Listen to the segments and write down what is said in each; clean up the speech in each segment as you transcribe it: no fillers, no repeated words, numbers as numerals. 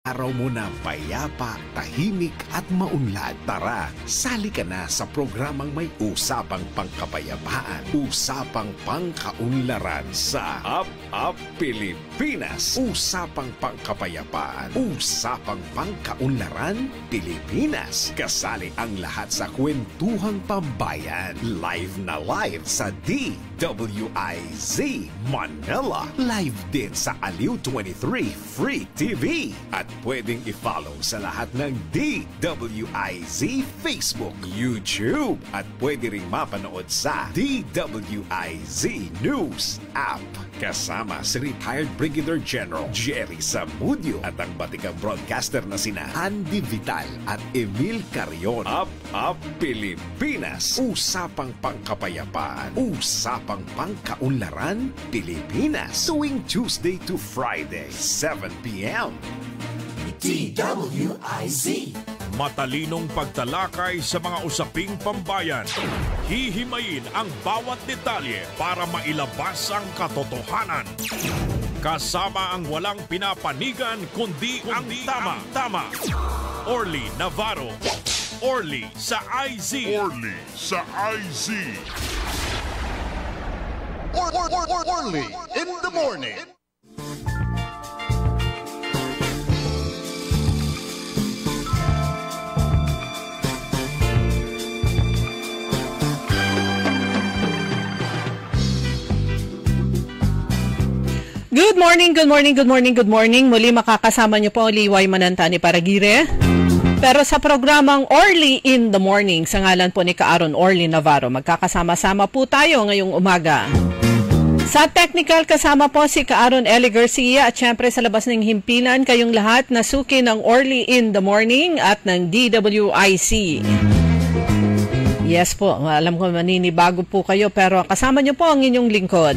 Araw mo na payapa, tahimik at maunlad. Tara, sali ka na sa programang may usapang pangkapayapaan, usapang pangkaunlaran sa Up Pilipinas. Usapang pangkapayapaan, usapang pangkaunlaran Pilipinas. Kasali ang lahat sa kwentuhang pambayan. Live na live sa DWIZ Manila. Live din sa Aliw 23 Free TV. At pwedeng i-follow sa lahat ng DWIZ Facebook, YouTube at pwede ring mapanood sa DWIZ News app. Kasama si retired Brigadier General Jerry Zamudio at ang batikang broadcaster na sina Andy Vital at Emil Carion. Up Pilipinas. Usapang pangkapayapaan. Usapang pangkaunlaran Pilipinas. Tuwing Tuesday to Friday, 7 p.m. DWIZ. Matalinong pagtalakay sa mga usaping pambayan. Hihimayin ang bawat detalye para mailabas ang katotohanan. Kasama ang walang pinapanigan kundi ang tama. Orly Navarro. Orly sa IZ. Orly sa IZ. Orly in the morning. Good morning. Muli makakasama niyo po Liway Manantani Paragire. Pero sa programang Orly in the Morning, sa ngalan po ni Kaaron Orly Navarro, magkakasama-sama po tayo ngayong umaga. Sa technical, kasama po si Kaaron Eli Garcia at syempre sa labas ng himpilan, kayong lahat na suki ng Orly in the Morning at ng DWIC. Yes po, alam ko maninibago po kayo pero kasama niyo po ang inyong lingkod.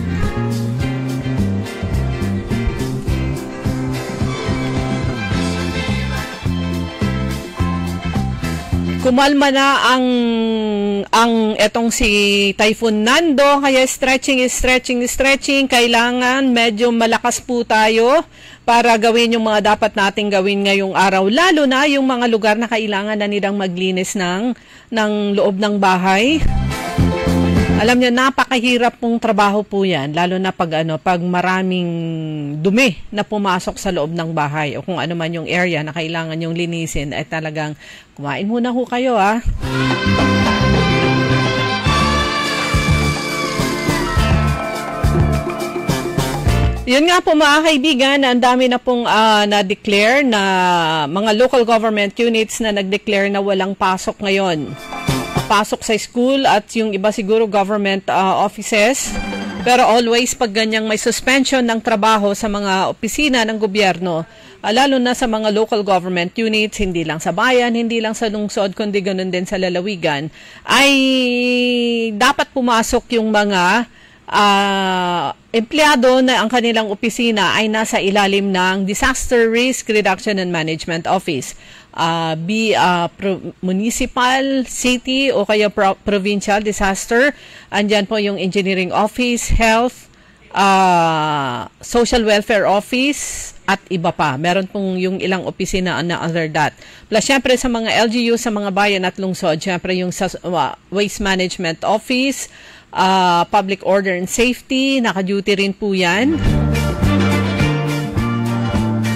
Kumalma na ang etong si Typhoon Nando, kaya stretching. Kailangan medyo malakas po tayo para gawin yung mga dapat nating gawin ngayong araw. Lalo na yung mga lugar na kailangan na nilang maglinis ng loob ng bahay. Alam niyo, napakahirap pong trabaho po yan, lalo na pag maraming dumi na pumasok sa loob ng bahay o kung ano man yung area na kailangan yung linisin, ay talagang kumain muna ho kayo ha. Yun nga po mga kaibigan, ang dami na pong na-declare na mga local government units na nag-declare na walang pasok ngayon. Pasok sa school at yung iba siguro government offices. Pero always pag ganyang may suspension ng trabaho sa mga opisina ng gobyerno, lalo na sa mga local government units, hindi lang sa bayan, hindi lang sa lungsod, kundi ganun din sa lalawigan, ay dapat pumasok yung mga empleyado na ang kanilang opisina ay nasa ilalim ng Disaster Risk Reduction and Management Office. Municipal, city o kaya provincial disaster. Andyan po yung engineering office, health, social welfare office at iba pa. Meron pong yung ilang opisina na under that. Plus syempre sa mga LGU sa mga bayan at lungsod, syempre yung waste management office, public order and safety, naka-duty rin po yan.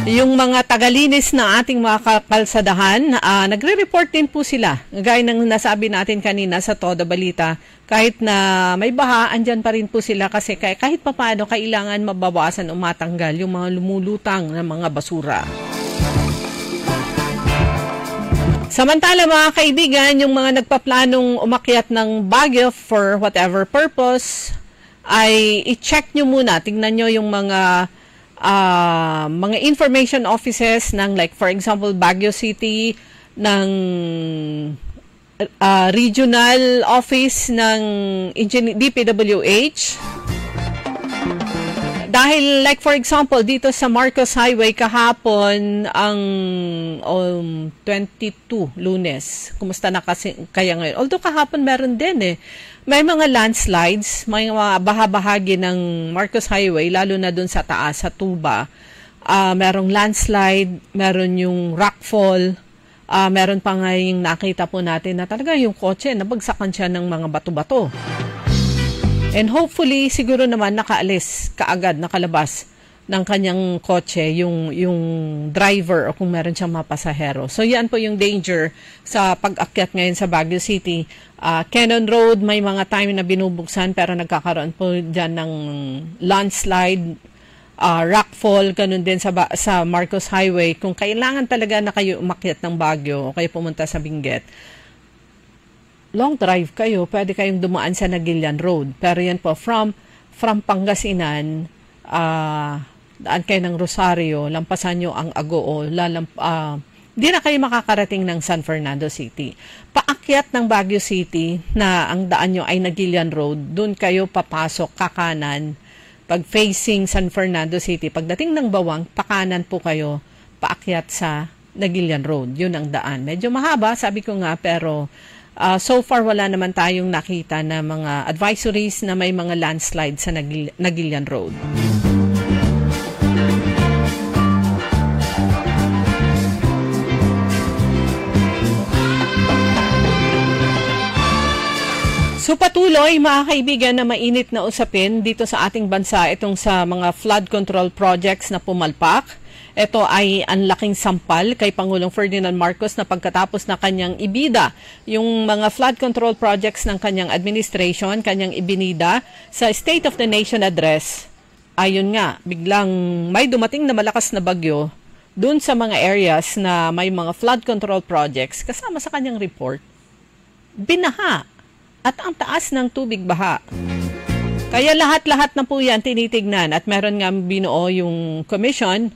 Yung mga tagalinis na ating mga kalsadahan, nagre-report din po sila. Gaya ng nasabi natin kanina sa Toda Balita, kahit na may baha, andyan pa rin po sila kasi kahit papaano kailangan mabawasan o matanggal yung mga lumulutang na mga basura. Samantala mga kaibigan, yung mga nagpaplanong umakyat ng Baguio for whatever purpose, ay i-check nyo muna, tingnan nyo yung mga information offices ng like for example Baguio City, ng regional office ng DPWH. Dahil like for example dito sa Marcos Highway kahapon ang 22 Lunes. Kumusta na kasi kaya ngayon? Although kahapon meron din may mga landslides, may mga bahagi ng Marcos Highway lalo na dun sa taas sa Tuba. merong landslide, meron yung rockfall, meron pa nga yung nakita po natin na talaga yung kotse, nabagsakan siya ng mga bato-bato. And hopefully, siguro naman nakaalis kaagad, nakalabas ng kanyang kotse, yung driver o kung meron siyang mga pasahero. So yan po yung danger sa pag-akyat ngayon sa Baguio City. Cannon Road, may mga time na binubuksan pero nagkakaroon po dyan ng landslide, rockfall, ganun din sa Marcos Highway. Kung kailangan talaga na kayo umakyat ng Baguio o kayo pumunta sa Benguet, long drive kayo, pwede kayong dumaan sa Nagilian Road. Pero yan po, from Pangasinan, daan kayo ng Rosario, lampasan nyo ang Agoo, di na kayo makakarating ng San Fernando City. Paakyat ng Baguio City na ang daan nyo ay Nagilian Road, dun kayo papasok, kakanan, pag facing San Fernando City. Pagdating ng Bawang, pakanan po kayo, paakyat sa Nagilian Road. Yun ang daan. Medyo mahaba, sabi ko nga, pero so far wala naman tayong nakita na mga advisories na may mga landslide sa Nagilian Road. So patuloy mga kaibigan na mainit na usapin dito sa ating bansa itong sa mga flood control projects na pumalpak. Ito ay ang laking sampal kay Pangulong Ferdinand Marcos na pagkatapos na kanyang ibida yung mga flood control projects ng kanyang administration, kanyang ibinida sa State of the Nation Address. Ayun nga, biglang may dumating na malakas na bagyo dun sa mga areas na may mga flood control projects kasama sa kanyang report, binaha. At ang taas ng tubig baha. Kaya lahat-lahat na po yan tinitignan at meron nga binuo yung commission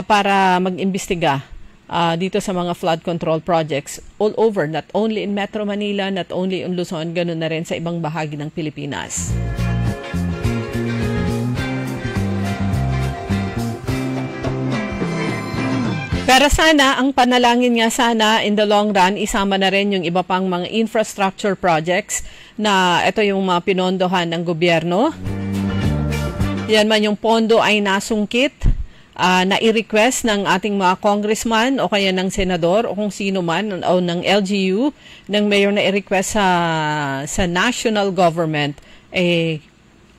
para mag-imbestiga dito sa mga flood control projects all over, not only in Metro Manila, not only in Luzon, ganun na rin sa ibang bahagi ng Pilipinas. Pero sana, ang panalangin nga sana in the long run, isama na rin yung iba pang mga infrastructure projects na ito yung mga pinondohan ng gobyerno. Yan man yung pondo ay nasungkit, na i-request ng ating mga congressman o kaya ng senador o kung sino man o ng LGU, ng mayor na i-request sa national government,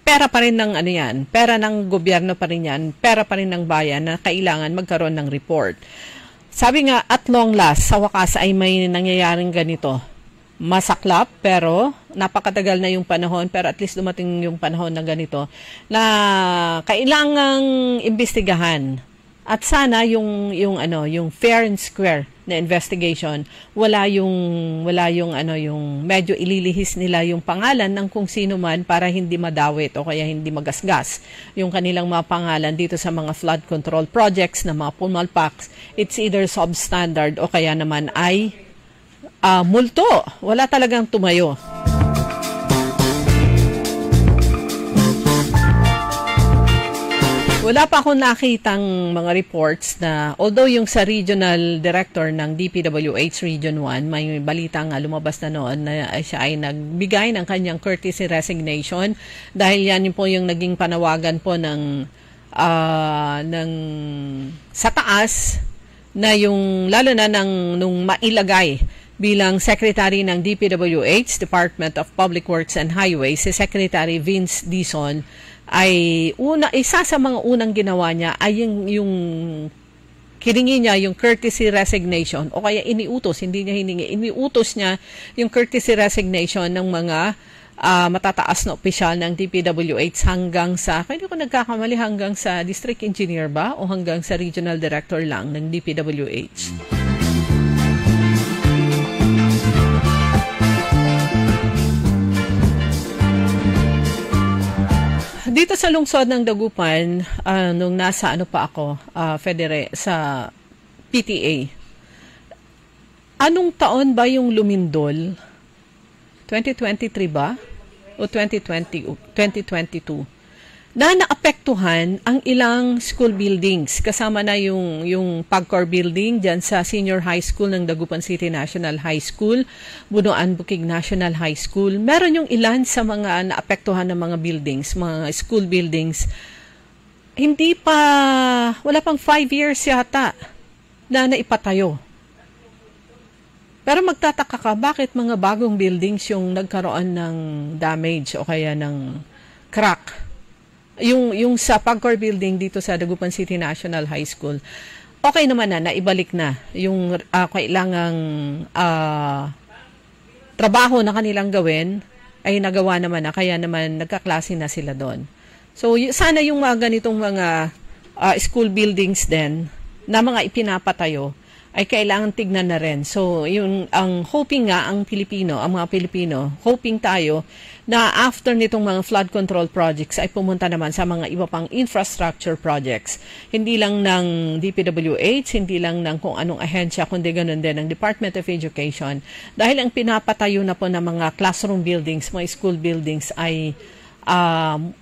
pera pa rin ng ano yan, pera ng gobyerno pa rin yan, pera pa rin ng bayan na kailangan magkaroon ng report. Sabi nga, at long last, sa wakas ay may nangyayaring ganito. Masaklap, pero napakatagal na yung panahon, pero at least dumating yung panahon na ganito, na kailangang imbestigahan. At sana yung fair and square na investigation, wala yung medyo ililihis nila yung pangalan ng kung sino man para hindi madawit o kaya hindi magasgas yung kanilang mga pangalan dito sa mga flood control projects na mga pumalpak. It's either substandard o kaya naman ay multo. Wala talagang tumayo. Wala pa akong nakitang mga reports na, although yung sa regional director ng DPWH Region 1, may balitang lumabas na noon na siya ay nagbigay ng kanyang courtesy resignation dahil yan po yung naging panawagan po ng sa taas na yung lalo na nung mailagay bilang Secretary ng DPWH, Department of Public Works and Highways, si Secretary Vince Dizon, ay isa sa mga unang ginawa niya ay yung hiningi niya yung courtesy resignation o kaya iniutos niya yung courtesy resignation ng mga matataas na opisyal ng DPWH hanggang sa, kaya hindi ko nagkakamali, hanggang sa district engineer ba o hanggang sa regional director lang ng DPWH. Dito sa lungsod ng Dagupan, nung nasa sa PTA, anong taon ba yung lumindol? 2023 ba? O 2022? Na naapektuhan ang ilang school buildings. Kasama na yung Pagcor Building dyan sa Senior High School ng Dagupan City National High School, Bunuan Bukig National High School. Meron yung ilan sa mga naapektuhan ng mga buildings, mga school buildings. wala pang 5 years yata na naipatayo. Pero magtataka ka, bakit mga bagong buildings yung nagkaroon ng damage o kaya ng crack? Yung sa Pagcor Building dito sa Dagupan City National High School, okay naman na, naibalik na yung kailangang trabaho na kanilang gawin, ay nagawa naman na, kaya naman nagkaklase na sila doon. So, sana yung mga ganitong mga school buildings din, na mga ipinapatayo, ay kailangan tignan na rin. So, ang hoping nga, ang mga Pilipino, hoping tayo na after nitong mga flood control projects ay pumunta naman sa mga iba pang infrastructure projects. Hindi lang ng DPWH, hindi lang ng kung anong ahensya, kundi ganun din ng Department of Education. Dahil ang pinapatayo na po ng mga classroom buildings, mga school buildings ay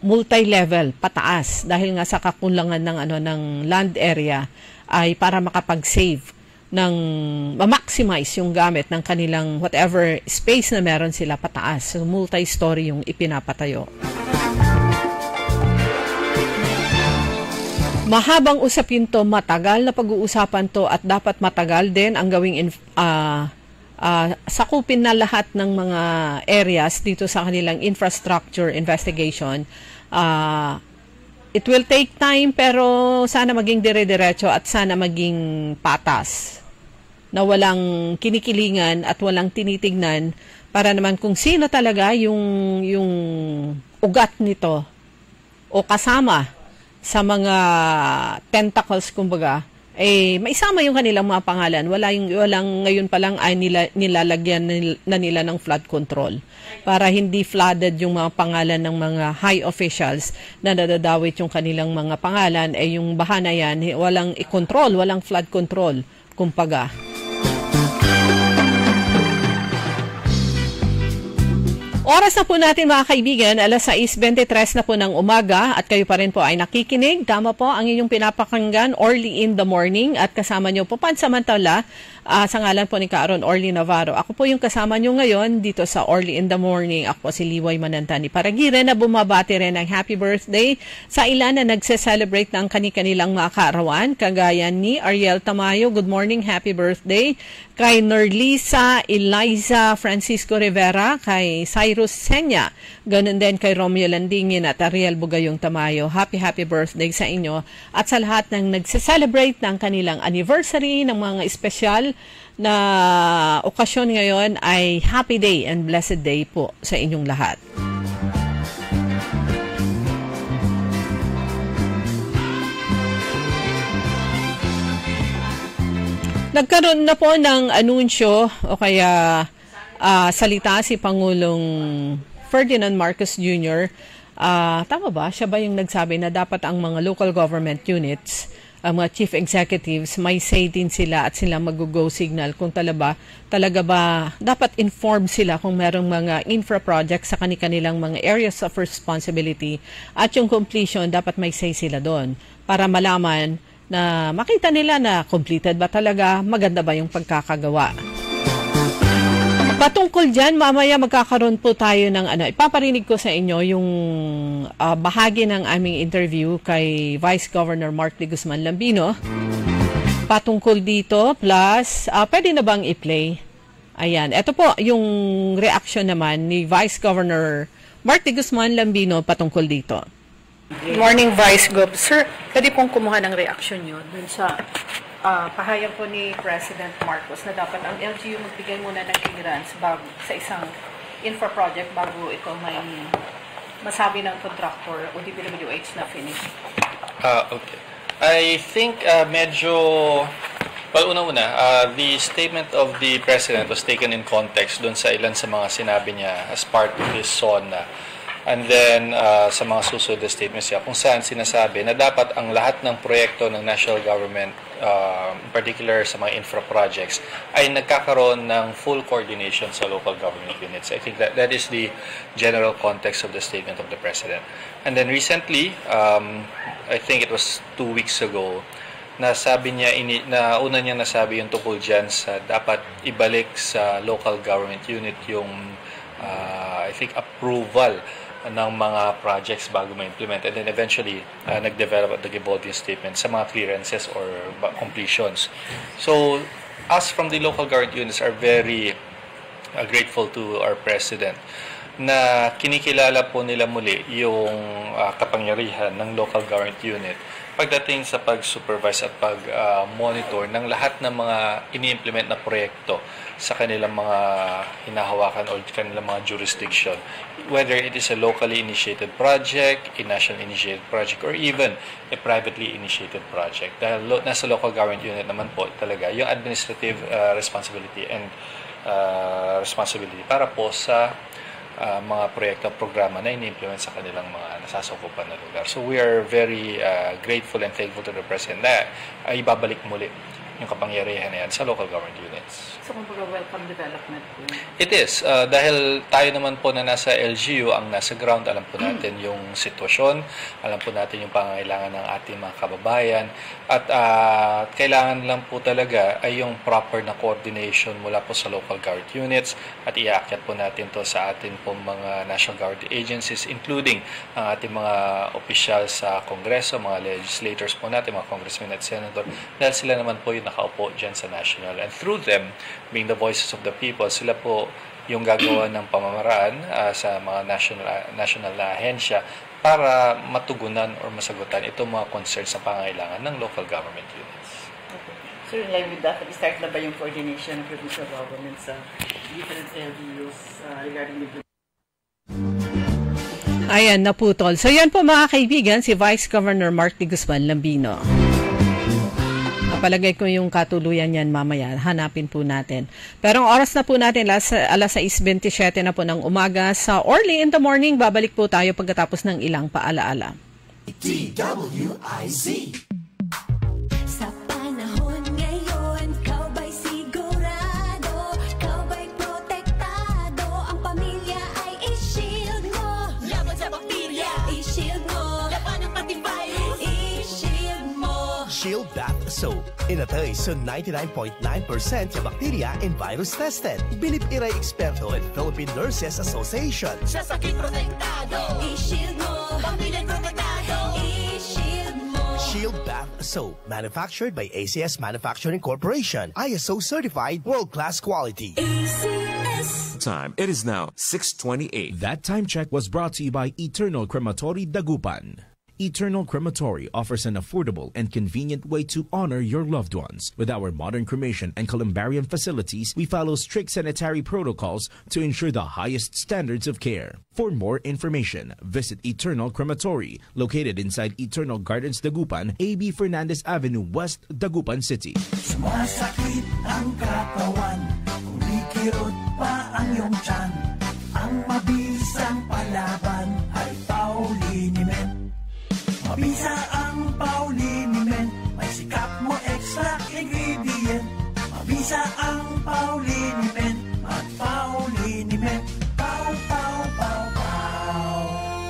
multi-level, pataas. Dahil nga sa kakulangan ng land area ay para makapag-save ma-maximize yung gamit ng kanilang whatever space na meron sila pataas. So, multi-story yung ipinapatayo. Mahabang usapin to, matagal na pag-uusapan to at dapat matagal din ang gawing sakupin na lahat ng mga areas dito sa kanilang infrastructure investigation. It will take time pero sana maging dire-diretso at sana maging patas, na walang kinikilingan at walang tinitignan para naman kung sino talaga yung ugat nito o kasama sa mga tentacles, kumbaga, maisama yung kanilang mga pangalan. Walang ngayon pa lang ay nilalagyan na nila ng flood control para hindi flooded yung mga pangalan ng mga high officials na nadadawit yung kanilang mga pangalan. Yung baha na yan, walang i-control, walang flood control, kumbaga. Oras na po natin mga kaibigan, alas 6:23 na po ng umaga at kayo pa rin po ay nakikinig. Tama po ang inyong pinapakinggan, Orly in the Morning, at kasama nyo po pansamantala sa ngalan po ni Kaaron Orly Navarro. Ako po yung kasama nyo ngayon dito sa Orly in the Morning. Ako po si Liway Manantani Paragiren na bumabati rin ng happy birthday sa ilan na nagse-celebrate ng kanilang mga kaarawan, kagaya ni Ariel Tamayo. Good morning, happy birthday. Kay Nerlisa Eliza Francisco Rivera, kay Cyrus Senya, ganun din kay Romeo Landingin at Ariel Bugayong Tamayo. Happy birthday sa inyo at sa lahat ng nagse-celebrate ng kanilang anniversary, ng mga espesyal na okasyon ngayon, ay happy day and blessed day po sa inyong lahat. Nagkaroon na po ng anunsyo o kaya salita si Pangulong Ferdinand Marcos Jr. Tama ba? Siya ba yung nagsabi na dapat ang mga local government units, ang mga chief executives, may say din sila at sila mag-go signal kung talaga ba dapat informed sila kung merong mga infra projects sa kanilang mga areas of responsibility at yung completion dapat may say sila doon para malaman na makita nila na completed ba talaga, maganda ba yung pagkakagawa. Patungkol dyan, mamaya magkakaroon po tayo ng ipaparinig ko sa inyo yung bahagi ng aming interview kay Vice Governor Mark de Guzman Lambino. Patungkol dito, plus, pwede na bang i-play? Ayan, ito po yung reaction naman ni Vice Governor Mark de Guzman Lambino patungkol dito. Good morning, Vice Gov. Sir, pwede pong kumuha ng reaction nyo dun sa pahayag po ni President Marcos na dapat ang LGU magbigay muna ng clearance sa isang infra project bago ito may masabi ng contractor o DPWH na finish. Okay. I think una-una, the statement of the President was taken in context dun sa ilan sa mga sinabi niya as part of his SONA. And then, sa mga susunod na statements niya, kung saan sinasabi na dapat ang lahat ng proyekto ng national government, in particular sa mga infra projects, ay nagkakaroon ng full coordination sa local government units. I think that is the general context of the statement of the President. And then recently, I think it was 2 weeks ago, nasabi niya, una niya nasabi yung tungkol dyan sa dapat ibalik sa local government unit yung, I think, approval ng mga projects bago ma-implement. And then eventually, nag-develop at nag-evolve yung statement sa mga clearances or completions. So, us from the local government units are very grateful to our President na kinikilala po nila muli yung kapangyarihan ng local government unit pagdating sa pag-supervise at pag-monitor ng lahat ng mga ini-implement na proyekto sa kanilang mga hinahawakan o kanilang mga jurisdiction. Whether it is a locally initiated project, a national initiated project, or even a privately initiated project. Dahil nasa local government unit naman po talaga yung administrative responsibility and responsibility para po sa mga proyekto at programa na ini-implement sa kanilang mga nasasakupan na lugar. So we are very grateful and thankful to the President na ay ibabalik muli yung kapangyarihan na yan sa local government units. So, kumbaga, welcome development po. It is. Dahil tayo naman po na nasa LGU, ang nasa ground, alam po natin yung sitwasyon, alam po natin yung pangangailangan ng ating mga kababayan, at kailangan lang po talaga ay yung proper na coordination mula po sa local government units, at iaakyat po natin to sa ating po mga national government agencies, including ang ating mga opisyal sa Kongreso, mga legislators po natin, mga congressmen at senator, dahil sila naman po yung nakaupo dyan sa national. And through them, being the voices of the people, sila po yung gagawa ng pamamaraan sa mga national na ahensya para matugunan or masagutan itong mga concerns sa pangangailangan ng local government units. Okay. So, in line with that, start na ba yung coordination ng provincial government sa different LGUs regarding the... Ayan, naputol. So yan po mga kaibigan, si Vice Governor Mark de Guzman Lambino. Palagay ko yung katuluyan yan mamaya. Hanapin po natin. Pero ang oras na po natin, alas 6:27 na po ng umaga sa Early in the Morning. Babalik po tayo pagkatapos ng ilang paalaala. DWIZ. Sa panahon ngayon, kau ba'y sigurado? Kau ba'y protektado? Ang pamilya ay i-shield mo. Laban sa bakterya, i-shield mo. Laban ng pati virus, i-shield mo. Shield Bath Soap. Inatay sa 99.9% yung bacteria and virus tested. Bilip iray eksperto at Philippine Nurses Association. Sa sakit protektado, i-shield mo. Pamilya protektado, i-shield mo. Shield Bath Soap. Manufactured by ACS Manufacturing Corporation. ISO certified world-class quality. ACS. Time. It is now 6:28. That time check was brought to you by Eternal Crematory Dagupan. Eternal Crematory offers an affordable and convenient way to honor your loved ones. With our modern cremation and columbarium facilities, we follow strict sanitary protocols to ensure the highest standards of care. For more information, visit Eternal Crematory, located inside Eternal Gardens, Dagupan, A.B. Fernandez Avenue, West, Dagupan City. Sumasakit ang katawan, kumikirot pa ang iyong tiyan. Ang mabisang palaban ay Pauliniment. Mabisa ang Pauliniment, may sikap mo extra ingredient. Mabisa ang Pauliniment, at Pauliniment. Pau, pau, pau, pau.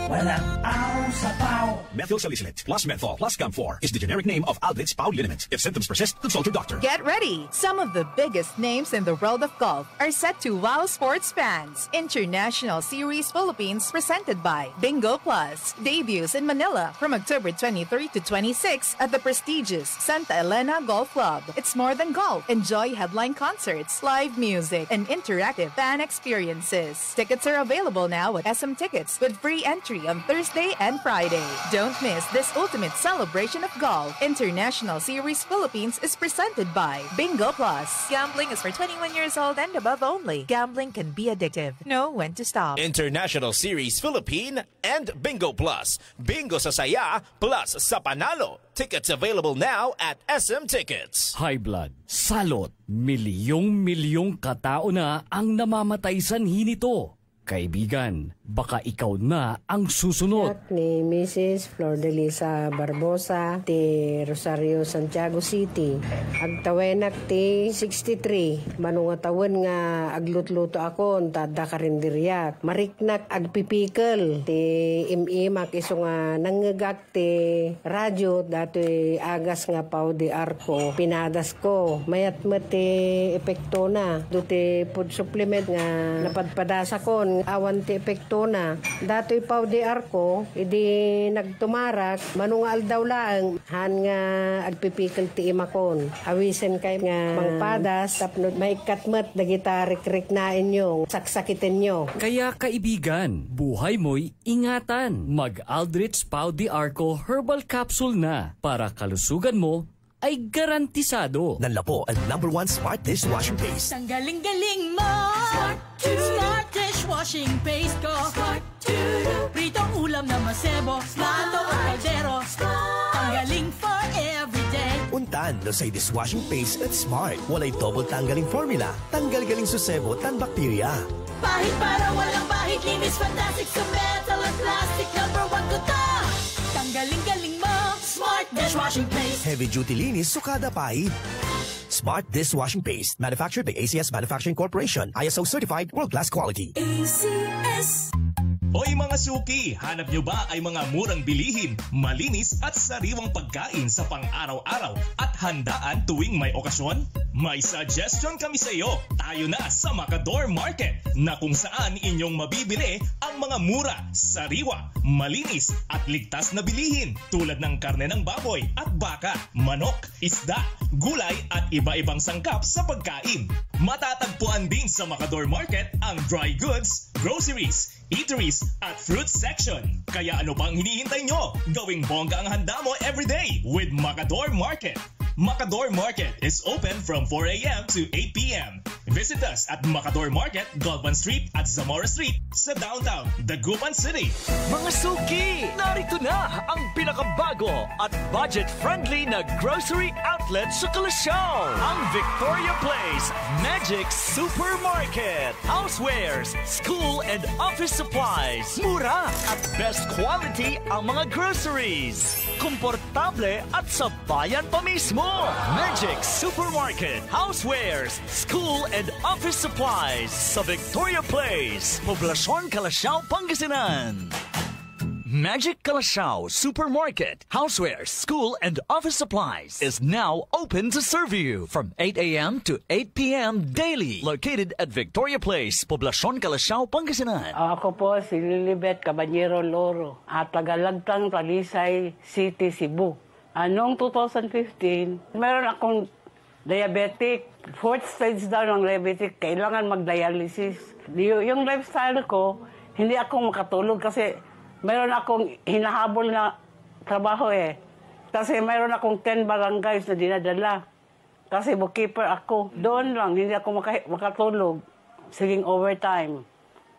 Walang aw sa pau. Methyl salicylate plus menthol plus Camphor is the generic name of Alblitz Pauliniment. If symptoms persist, consult your doctor. Get ready! Some of the biggest names in the world of golf are set to wow sports fans. International Series Philippines presented by Bingo Plus. Debuts in Manila from October 23 to 26 at the prestigious Santa Elena Golf Club. It's more than golf. Enjoy headline concerts, live music, and interactive fan experiences. Tickets are available now at SM Tickets with free entry on Thursday and Friday. Don't miss this ultimate celebration of golf. International Series Philippines is presented by Bingo Plus. Gambling is for 21 years old and above only. Gambling can be addictive. Know when to stop. International Series Philippine and Bingo Plus. Bingo sa saya plus sa panalo. Tickets available now at SM Tickets. High blood, salot, milyong-milyong katao na ang namamatay sanhi nito. Kaibigan, baka ikaw na ang susunod. Ni Mrs. Flor de Lisa Barbosa, ti Rosario, Santiago City. Agtawenak ti 63. Manungatawan nga aglutluto ako, tada karinderyak. Mariknak agpipikal. Ti imimak iso nga nangagak ti radyo, dati agas nga pao di arko. Pinadas ko. Mayat ti epekto na. Do ti food supplement nga napadpadas akon ng awan ti epekto na. Dato'y pao di arko, idi nagtumarak, manungal daw lang, han nga agpipikil ti imakon. Awisen kay nga mangpadas, tapno may katmat na gitarik-rik na inyong, saksakitin nyo. Kaya kaibigan, buhay mo'y ingatan. Mag-Aldrich Pau de Arco Herbal Capsule na para kalusugan mo ay garantisado. Nanlapo ang #1 Smart Dishwashing Paste. Ang galing-galing mo! Smart Dishwashing Paste ko! Pritong ulam na masebo, plato o kaldero. Ang galing for everyday. Untan no say dishwashing paste at Smart. Walay double tanggaling formula. Tanggal-galing susebo tan bakterya. Bahit para walang bahit, linis fantastic sa metal at plastic. #1 ko to! Tanggaling-galing mo, Smart Dishwashing Paste. Heavy duty linis, sukada pahid. Smart Dishwashing Paste. Manufactured by ACS Manufacturing Corporation. ISO certified, world-class quality. ACS. Hoy mga suki, hanap nyo ba ay mga murang bilihin, malinis at sariwang pagkain sa pang-araw-araw at handaan tuwing may okasyon? May suggestion kami sa iyo. Tayo na sa Macador Market na kung saan inyong mabibili ang mga mura, sariwa, malinis at ligtas na bilihin tulad ng karne ng baboy at baka, manok, isda, gulay at iba-ibang sangkap sa pagkain. Matatagpuan din sa Macador Market ang dry goods, groceries, eateries at fruit section. Kaya ano pang hinihintay nyo? Gawing bongga ang handa mo everyday with Macador Market. Macador Market is open from 4 a.m. to 8 p.m. Visit us at Macador Market, Galvan Street at Zamora Street sa downtown, Dagupan City. Mga suki, narito na ang pinakabago at budget-friendly na grocery outlet sa Kalasyaw. Ang Victoria Place Magic Supermarket. Housewares, school and office supplies. Mura at best quality ang mga groceries. Komportable at sa bayan pa mismo. Magic Supermarket, Housewares, School and Office Supplies sa Victoria Place, Poblacion, Kalasyaw, Pangasinan. Magic Kalasyaw Supermarket, Housewares, School and Office Supplies is now open to serve you from 8 a.m. to 8 p.m. daily. Located at Victoria Place, Poblacion, Kalasyaw, Pangasinan. Ako po si Lilibet Caballero Loro at tagalagtang Talisay City, Cebu. Noong 2015, meron akong diabetic. 4th stage daw ng diabetic, kailangan mag-dialysis. Yung lifestyle ko, hindi ako makatulog kasi meron akong hinahabol na trabaho eh. Kasi meron akong 10 barangays na dinadala. Kasi bookkeeper ako. Doon lang, hindi ako makatulog. Siging overtime.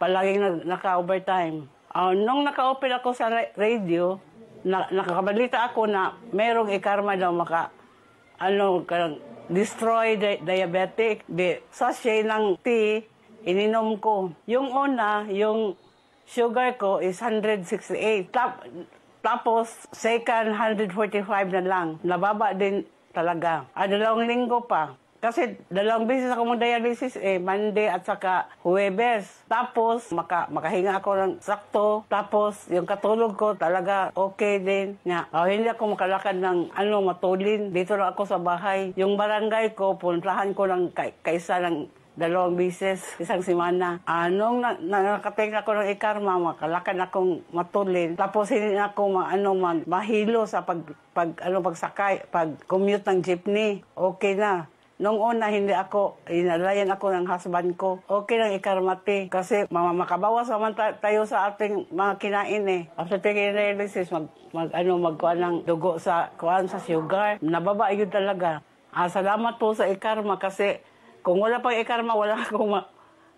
Palaging naka-overtime. Nung naka-open ako sa radio, nakakabalita ako na merong ikarma daw destroy diabetic. Sachet ng tea, ininom ko. Yung una, yung sugar ko is 168. Tapos, second, 145 na lang. Nababa din talaga. 2 linggo pa. Kasi 2 beses ako mag-dialysis Monday at saka Huwebes. Tapos, makahinga ako ng sakto. Tapos, yung katulog ko talaga okay din. Hindi ako makalakad ng matulin. Dito lang ako sa bahay. Yung barangay ko, puntahan ko ng kaisa ng 2 beses, isang semana. Nung nakatake ako ng ikarma, makalakad akong matulin. Tapos hindi ako mahilo sa pagsakay, pag-commute ng jeepney. Okay na. Nung una, inalayan ako ng husband ko. Okay lang ikarmati. Kasi makabawas naman tayo sa ating mga kinain After taking dialysis, magkuhan ng dugo sa sugar. Nababa yun talaga. Salamat po sa ikarma kasi kung wala pang ikarma, wala akong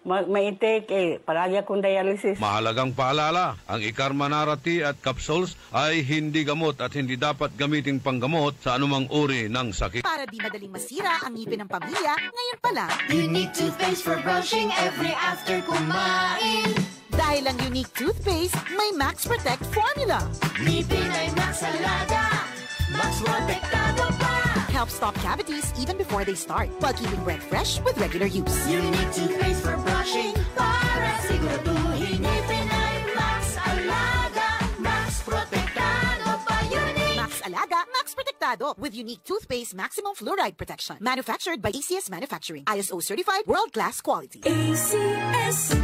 ma-intake palagi akong dialysis. Mahalagang paalala, ang Ikarma Narati at capsules ay hindi gamot at hindi dapat gamiting panggamot sa anumang uri ng sakit. Para di madaling masira ang ngipin ng pamilya, ngayon pa lang. Unique toothpaste for brushing every after kumain. Dahil ang unique toothpaste, may Max Protect formula. Ngipin ay Max Alaga, Max Protektado pa. Helps stop cavities even before they start, while keeping breath fresh with regular use. Unique toothpaste for brushing, para siguraduhin ngipin ay Max Alaga, Max Protektado pa. Unique Max Alaga, Max Protektado with unique toothpaste maximum fluoride protection. Manufactured by ACS Manufacturing. ISO certified, world-class quality. ACS.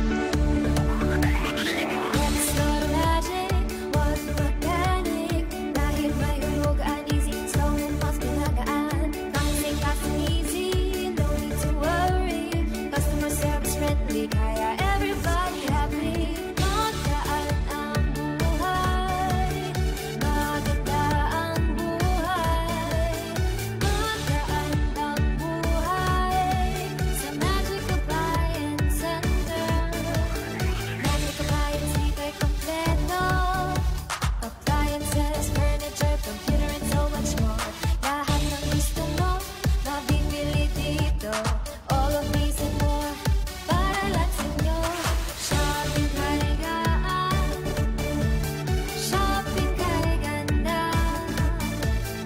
kaya everybody happy. Magaan ang buhay, maganda ang buhay, magaan ang buhay sa Magic Appliance Center. Magic Appliance dito'y kompleto. Appliances, furniture, computer, and so much more. Lahat ng gusto mo, mabibili dito. All of these and more, para lang sa inyo. Shopping kay gaan, shopping kay ganda.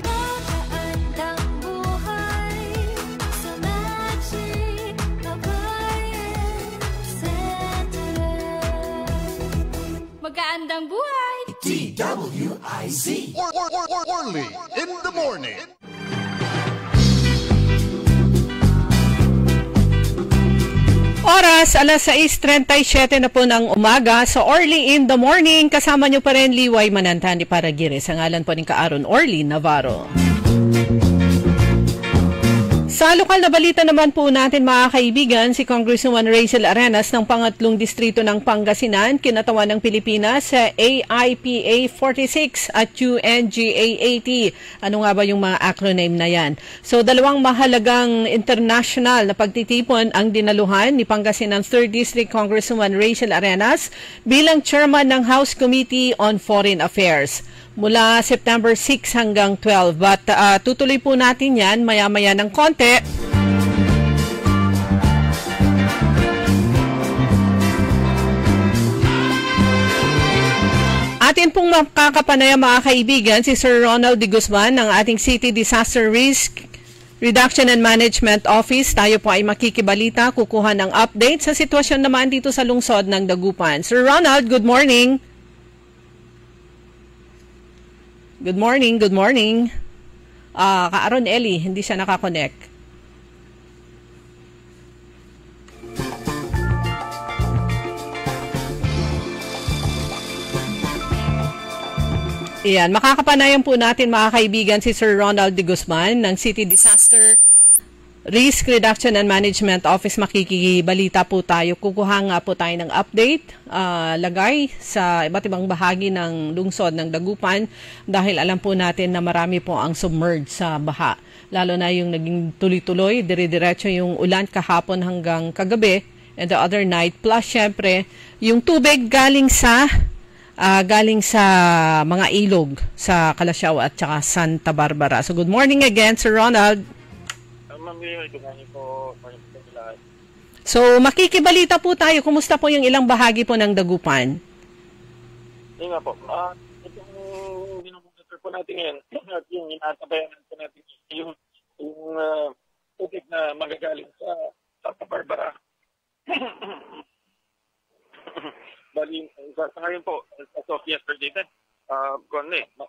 Magaan ang buhay sa Magic Appliance Center. Magkaandang buhay! DWIZ. Orly in the morning. Oras, alas 6:37 na po ng umaga sa Orly in the morning. Kasama niyo pa rin Liway Manantani Paraguirre. Sa ngalan po ng Kaaron Orly Navarro. Sa lokal na balita naman po natin mga kaibigan, si Congresswoman Rachel Arenas ng pangatlong distrito ng Pangasinan, kinatawan ng Pilipinas sa AIPA 46 at UNGA 80. Ano nga ba yung mga acronym na yan? So dalawang mahalagang international na pagtitipon ang dinaluhan ni Pangasinan 3rd District Congresswoman Rachel Arenas bilang chairman ng House Committee on Foreign Affairs. Mula September 6 hanggang 12. But tutuloy po natin yan maya-maya ng konti. Atin pong makakapanaya mga kaibigan si Sir Ronald de Guzman ng ating City Disaster Risk Reduction and Management Office. Tayo po ay makikibalita, kukuha ng update sa sitwasyon naman dito sa lungsod ng Dagupan. Sir Ronald, good morning. Good morning, good morning. Kaaron Eli, hindi siya nakakonect. Iyan, makakapanayan po natin mga kaibigan si Sir Ronald de Guzman ng City Disaster Risk Reduction and Management Office. Makikibalita po tayo. Kukuha nga po tayo ng update, lagay sa iba't ibang bahagi ng lungsod ng Dagupan dahil alam po natin na marami po ang submerged sa baha. Lalo na yung naging tuloy-tuloy, dire-diretso yung ulan kahapon hanggang kagabi and the other night. Plus, syempre, yung tubig galing sa mga ilog sa Calasiao at saka Santa Barbara. So good morning again, Sir Ronald. So, makikibalita po tayo. Kumusta po yung ilang bahagi po ng Dagupan? Yun nga po. Itong binumonitor po natin ngayon, at yung inatabayan po natin yung tubig na magagaling sa Santa Barbara. Bali, sa ngayon po, as of yesterday,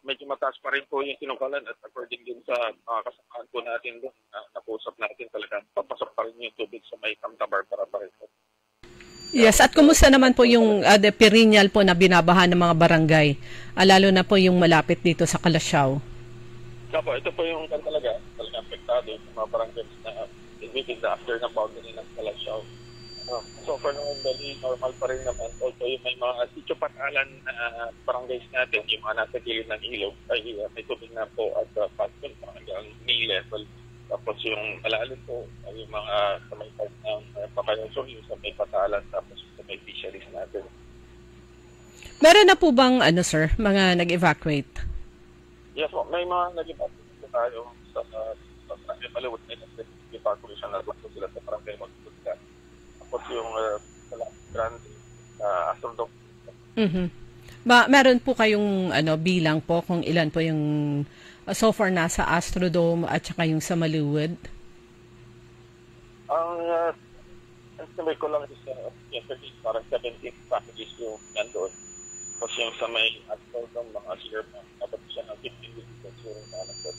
medyo mataas pa rin po yung sinukalan at according din sa kasamaan po natin doon, nakusap natin talaga, papasok pa rin yung tubig sa may Santa Barbara pa rin po. Yes, at kumusta naman po yung perennial po na binabahan ng mga barangay, lalo na po yung malapit dito sa Calasiao? Po, ito po yung talaga apektado yung mga barangay na within the after ng boundary ng Calasiao. So far naman, bali, normal pa rin naman. Also, yung may mga sitio patalan na barangays natin, yung mga nasa gilid ng ilog, ay may tubig na po at passport hanggang knee level. Tapos yung malalim po, ay yung mga sa may part ng Pacayosong, yung sa may patalan, tapos sa may fisheries natin. Meron na po bang, sir, mga nag-evacuate? Yes po, may mga nag-evacuate po tayo sa barangay Palawot na nag-evacuation na po sila sa barangay Magpulga. Tapos yung Grande Astrodome. Meron po kayong bilang po kung ilan po yung so far nasa Astrodome at saka yung sa Maluwid? Ang estimate ko lang sa yesterday, parang 17 packages yung nandoon. Tapos yung sa may Astrodome, mga zero pa. Tapos siya ng 15 liters yung nandoon.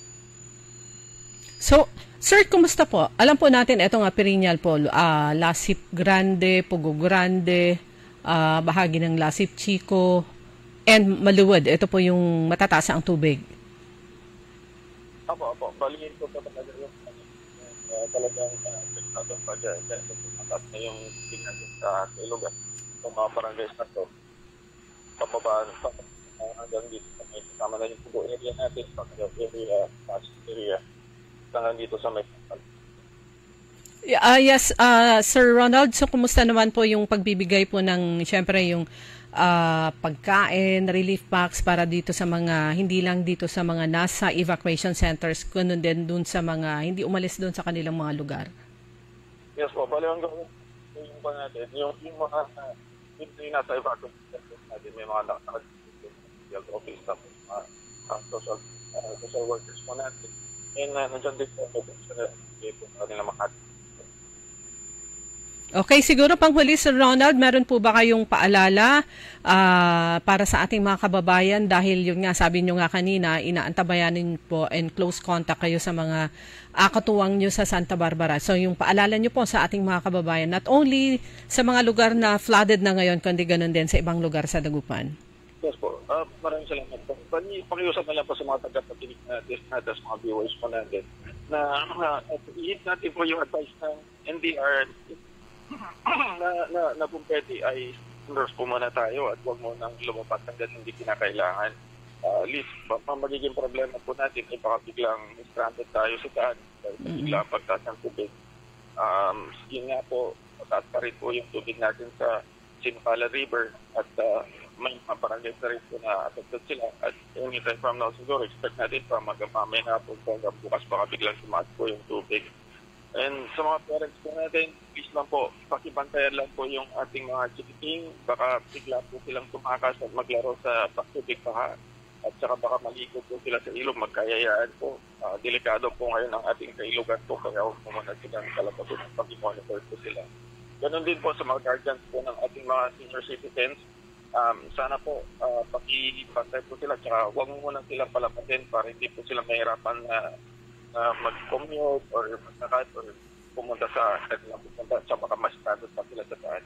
So, sir, kumusta po? Alam po natin, ito nga perennial po, Lasip Grande, Pugo Grande, bahagi ng Lasip Chico, and Maluwid. Ito po yung matataas ang tubig. Apo. Baliin po talaga yung talagang natin pa dyan. Kaya mataas na yung tingnan sa Ilogan. Yung mga barangays na to, pababa hanggang dito sa may kasama na yung Pugo area natin, Pacquiao area, Pasig area, hanggang dito sa may Yes, Sir Ronald, so kumusta naman po yung pagbibigay po ng, syempre, yung pagkain, relief packs para dito sa mga, hindi lang dito sa mga nasa evacuation centers, kuno din dun sa mga hindi umalis dun sa kanilang mga lugar? Yes po, bali ang gawin yung pa natin, yung mga hindi nasa evacuation centers natin, may mga health office staff, social workers po natin, and nandiyan din po sa kanilang mga. Okay, siguro panghuli, Sir Ronald, meron po ba kayong paalala para sa ating mga kababayan dahil yun nga, sabi nyo nga kanina, inaantabayanin po and close contact kayo sa mga katuwang nyo sa Santa Barbara. So yung paalala nyo po sa ating mga kababayan, not only sa mga lugar na flooded na ngayon, kundi ganun din sa ibang lugar sa Dagupan. Yes po, maraming salamat po. Pakiusap na lang po sa mga taga-patinig natin, sa mga viewers po natin, na i-hit natin po yung advice ng NDR na kung pwede ay nurse po muna tayo at huwag mo nang lumapat hanggang hindi kinakailangan. At least, magiging problema po natin ay baka biglang stranded tayo sa daan dahil biglang pagtaas ng tubig. Yun nga po, mataas pa rin po yung tubig natin sa Sinupala River at may mga barangay na rin po na affected sila. At anytime from now siguro, expect natin pa mamaya na po hanggang bukas baka biglang sumaas po yung tubig. And sa mga parents po natin, please lang po, pakibantayan lang po yung ating mga chikiting. Baka bigla po silang tumakas at maglaro sa tubig paha. At saka baka maligo po sila sa ilog, magkayayaan po. Delikado po ngayon ang ating kailugan po, kaya huwag po muna silang kalabatin at pag-monitor po sila. Ganon din po sa mga guardians po ng ating mga senior citizens. Sana po, pakibantay po sila, tsaka huwag mo muna silang palapatin para hindi po sila mahirapan na mag-commute or magnakat or pumunta sa baka mas-standard pa sila sa daan.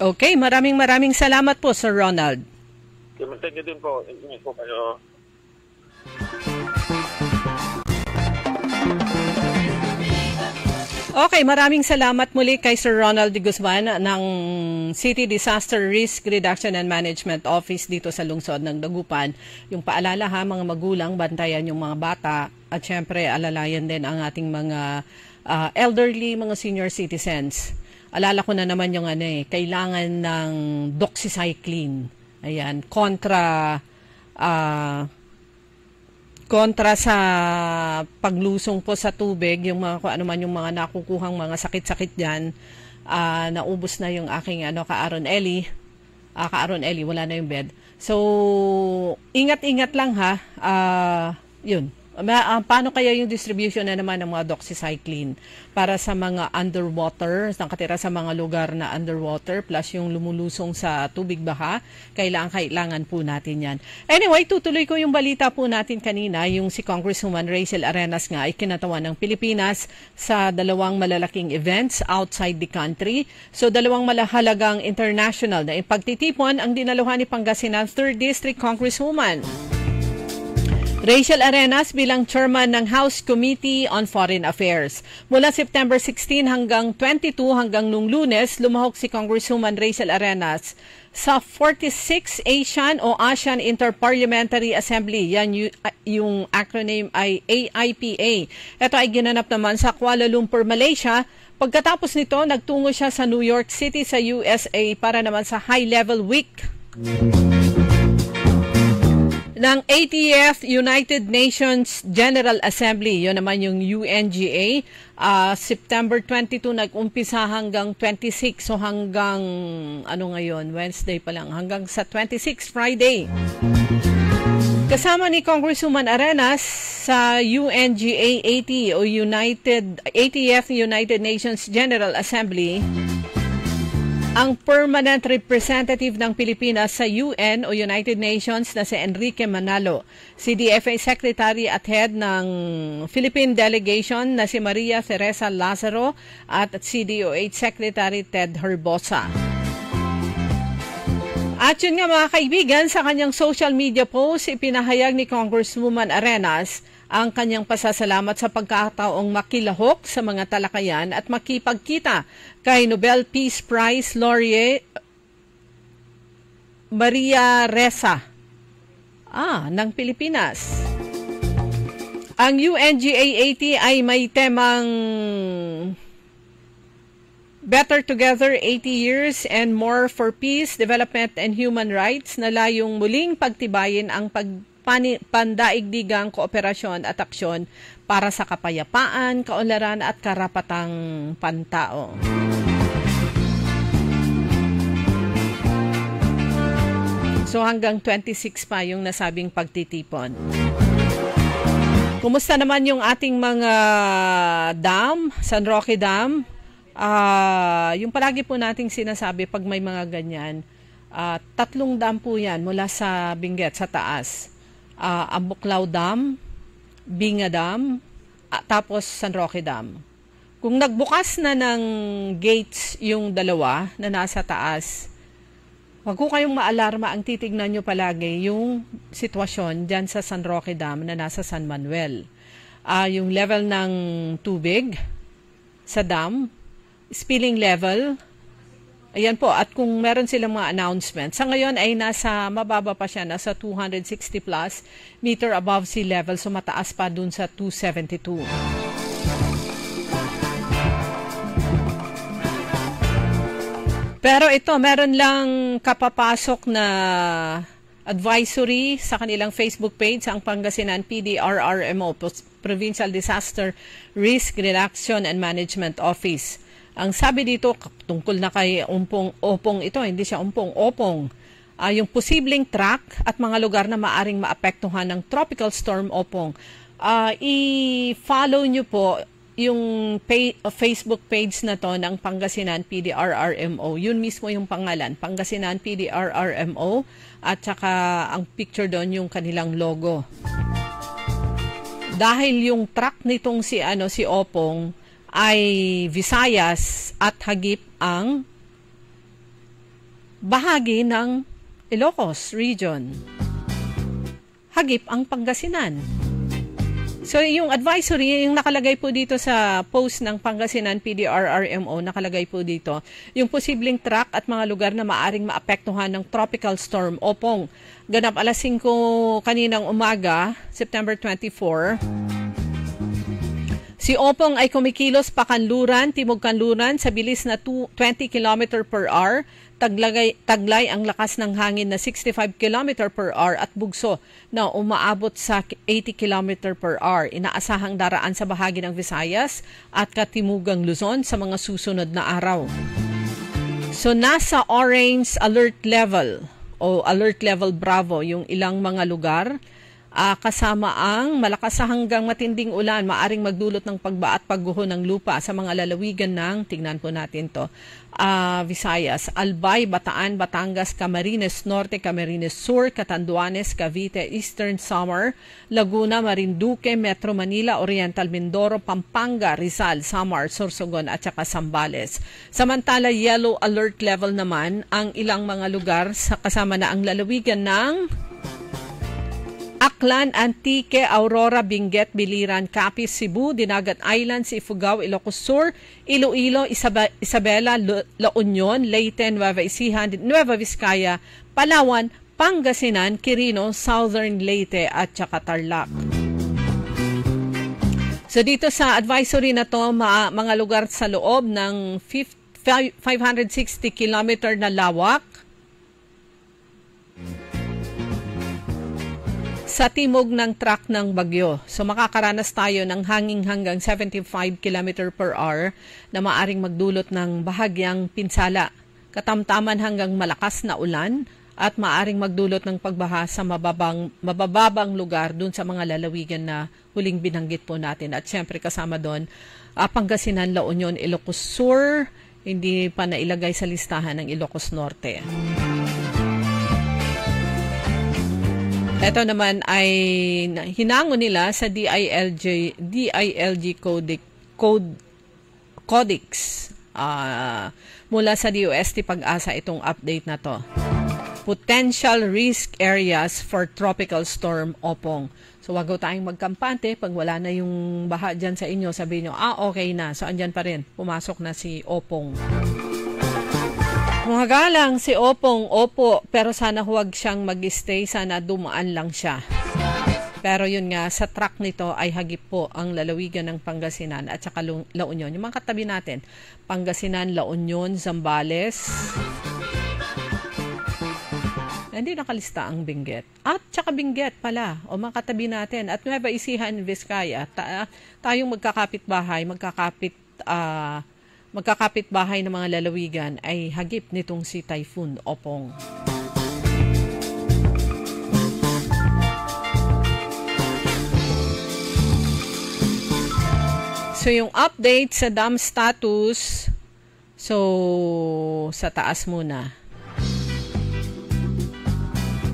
Okay, maraming salamat po, Sir Ronald. Thank you din po. Ingat po kayo. Okay, maraming salamat muli kay Sir Ronald de Guzman ng City Disaster Risk Reduction and Management Office dito sa lungsod ng Dagupan. Yung paalala ha, mga magulang, bantayan yung mga bata at syempre alalayan din ang ating mga elderly, mga senior citizens. Alala ko na naman yung kailangan ng doxycycline. Ayan, kontra sa paglusong po sa tubig, yung mga kung ano man yung mga nakukuhang mga sakit-sakit diyan, naubos na yung aking Ka-Aaron Eli, wala na yung bed. So, ingat-ingat lang ha. Yun. Paano kaya yung distribution na naman ng mga doxycycline para sa mga underwater, nakatira sa mga lugar na underwater, plus yung lumulusong sa tubig baha, kailangan po natin yan. Anyway, tutuloy ko yung balita po natin kanina, yung si Congresswoman Rachel Arenas nga ay kinatawan ng Pilipinas sa dalawang malalaking events outside the country. So, dalawang malahalagang international na ipagtitipon ang dinaluhan ni Pangasinan 3rd District Congresswoman Rachel Arenas bilang chairman ng House Committee on Foreign Affairs. Mula September 16 hanggang 22 hanggang nung Lunes, lumahok si Congresswoman Rachel Arenas sa 46 ASEAN Interparliamentary Assembly. Yan yung acronym ay AIPA. Ito ay ginanap naman sa Kuala Lumpur, Malaysia. Pagkatapos nito, nagtungo siya sa New York City sa USA para naman sa High Level Week ng ATF United Nations General Assembly. Yun naman yung UNGA. September 22 nag-umpisa hanggang 26. So hanggang, ngayon? Wednesday pa lang. Hanggang sa 26, Friday. Kasama ni Congresswoman Arenas sa UNGA 80 o ATF United Nations General Assembly, ang permanent representative ng Pilipinas sa UN o United Nations na si Enrique Manalo, si DFA Secretary at Head ng Philippine Delegation na si Maria Teresa Lazaro at si DOH Secretary Ted Herbosa. At yun nga mga kaibigan, sa kanyang social media post, ipinahayag ni Congresswoman Arenas ang kanyang pasasalamat sa pagkakataong makilahok sa mga talakayan at makipagkita kay Nobel Peace Prize laureate Maria Ressa ng Pilipinas. Ang UNGA80 ay may temang Better Together 80 Years and More for Peace, Development and Human Rights na layong muling pagtibayin ang pandaigdigang kooperasyon at aksyon para sa kapayapaan, kaunlaran at karapatang pantao. So hanggang 26 pa yung nasabing pagtitipon. Kumusta naman yung ating mga dam, San Roque Dam? Yung palagi po nating sinasabi pag may mga ganyan, 3 dam po yan mula sa Benguet, sa taas. Ang Buklaw Dam, Binga Dam, tapos San Roque Dam. Kung nagbukas na ng gates yung dalawa na nasa taas, wag ko kayong maalarma, ang titignan nyo palagi yung sitwasyon dyan sa San Roque Dam na nasa San Manuel. Yung level ng tubig sa dam, spilling level, ayan po, at kung meron silang mga announcement, sa ngayon ay nasa, mababa pa siya, nasa 260 plus meter above sea level, so mataas pa dun sa 272. Pero ito, meron lang kapapasok na advisory sa kanilang Facebook page, ang Pangasinan PDRRMO, Provincial Disaster Risk Reduction and Management Office. Ang sabi dito, tungkol na kay Opong ito, hindi siya Opong. Yung posibleng track at mga lugar na maaring maapektuhan ng Tropical Storm Opong. I-follow nyo po yung Facebook page na to ng Pangasinan PDRRMO. Yun mismo yung pangalan, Pangasinan PDRRMO. At saka ang picture doon yung kanilang logo. Dahil yung track nitong si Opong ay Visayas at hagip ang bahagi ng Ilocos region. Hagip ang Pangasinan. So yung advisory, yung nakalagay po dito sa post ng Pangasinan PDRRMO, nakalagay po dito, yung posibleng track at mga lugar na maaring maapektuhan ng Tropical Storm Opong. Ganap alas 5 kaninang umaga, September 24, si Opong ay kumikilos pa Kanluran, Timog Kanluran sa bilis na 20 km per hour. Taglay ang lakas ng hangin na 65 km per hour at bugso na umaabot sa 80 km per hour. Inaasahang daraan sa bahagi ng Visayas at Katimugang Luzon sa mga susunod na araw. So nasa orange alert level o alert level bravo yung ilang mga lugar. Kasama ang malakas hanggang matinding ulan, maaring magdulot ng pagba at pagguho ng lupa sa mga lalawigan ng, tingnan po natin to, Visayas, Albay, Bataan, Batangas, Camarines Norte, Camarines Sur, Catanduanes, Cavite, Eastern Samar, Laguna, Marinduque, Metro Manila, Oriental Mindoro, Pampanga, Rizal, Samar, Sorsogon at saka Zambales. Samantala, yellow alert level naman ang ilang mga lugar kasama na ang lalawigan ng Aklan, Antique, Aurora, Benguet, Biliran, Capiz, Cebu, Dinagat Islands, Ifugao, Ilocos Sur, Iloilo, Isabela, La Union, Leyte, Nueva Ecija, Nueva Vizcaya, Palawan, Pangasinan, Quirino, Southern Leyte at saka Tarlac. So dito sa advisory na to, mga lugar sa loob ng 560 kilometer na lawak sa timog ng track ng bagyo. So makakaranas tayo ng hangin hanggang 75 km per hour na maaring magdulot ng bahagyang pinsala, katamtaman hanggang malakas na ulan at maaring magdulot ng pagbaha sa mabababang lugar dun sa mga lalawigan na huling binanggit po natin. At syempre kasama doon Pangasinan, La Union, Ilocos Sur, hindi pa nailagay sa listahan ng Ilocos Norte. Ito naman ay hinango nila sa DILG Codex mula sa DOST Pag-asa itong update na to. potential risk areas for Tropical Storm Opong. So wag tayong magkampante pag wala na yung baha dyan sa inyo, sabihin nyo, okay na. So andyan pa rin, pumasok na si Opong. Magalang si Opong, opo, pero sana huwag siyang mag-stay, sana dumaan lang siya. Pero yun nga, sa track nito ay hagip po ang lalawigan ng Pangasinan at saka La Union. Yung mga katabi natin, Pangasinan, La Union, Zambales. Hindi nakalista ang Benguet. At saka Benguet pala, o mga katabi natin. At Nueva Ecija, Vizcaya, tayong magkakapit-bahay ng mga lalawigan ay hagip nitong si Typhoon Opong. So yung update sa dam status, so sa taas muna.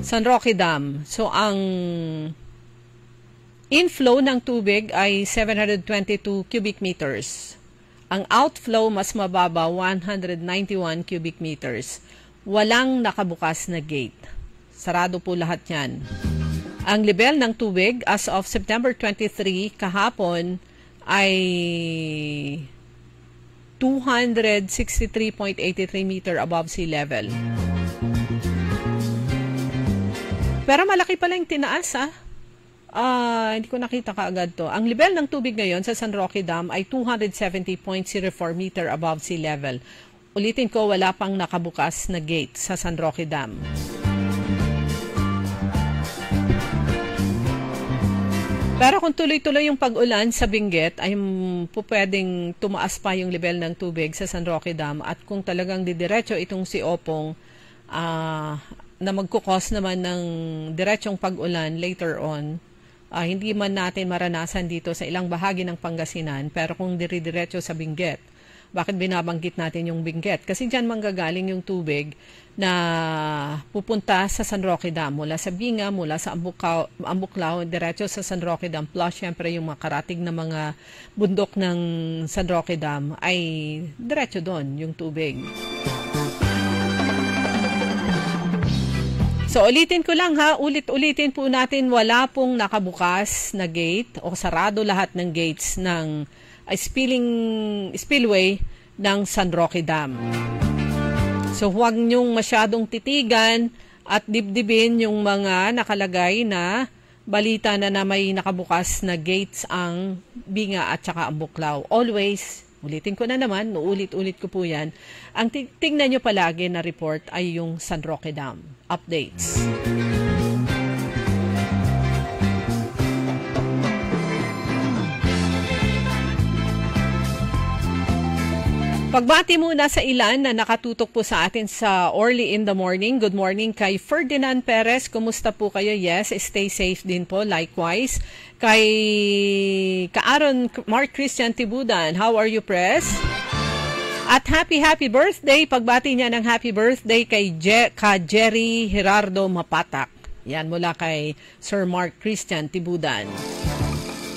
San Roque Dam. So ang inflow ng tubig ay 722 cubic meters. Ang outflow mas mababa, 191 cubic meters. Walang nakabukas na gate. Sarado po lahat yan. Ang level ng tubig as of September 23 kahapon ay 263.83 meter above sea level. Pero malaki pala yung tinaas hindi ko nakita kaagad to. Ang level ng tubig ngayon sa San Roque Dam ay 270.04 meter above sea level. Ulitin ko, wala pang nakabukas na gate sa San Roque Dam. Pero kung tuloy-tuloy yung pag-ulan sa Benguet, ay pwedeng tumaas pa yung level ng tubig sa San Roque Dam. At kung talagang didiretso itong si Opong, na magkukos naman ng diretsong pag-ulan later on, hindi man natin maranasan dito sa ilang bahagi ng Pangasinan, pero kung dire-diretso sa Benguet, bakit binabanggit natin yung Benguet? Kasi dyan manggagaling yung tubig na pupunta sa San Roque Dam, mula sa Binga, mula sa Ambuklao, diretso sa San Roque Dam, plus syempre yung makarating na mga bundok ng San Roque Dam ay diretso doon yung tubig. So ulitin ko lang ulit-ulitin po natin, wala pong nakabukas na gate o sarado lahat ng gates ng spillway ng San Roque Dam. So huwag niyong masyadong titigan at dibdibin yung mga nakalagay na balita na may nakabukas na gates ang Binga at saka ang Buklao. Always, ulitin ko na naman, ulit-ulit ko po yan, ang tingnan nyo palagi na report ay yung San Roque Dam updates. Pagbati muna sa ilan na nakatutok po sa atin sa Early in the Morning. Good morning kay Ferdinand Perez. Kumusta po kayo? Yes, stay safe din po. Likewise. Kay Kaaron Mark Christian Tibudan. How are you, Pres? At happy birthday. Pagbati niya ng happy birthday kay Jerry Gerardo Mapatak. Yan mula kay Sir Mark Christian Tibudan.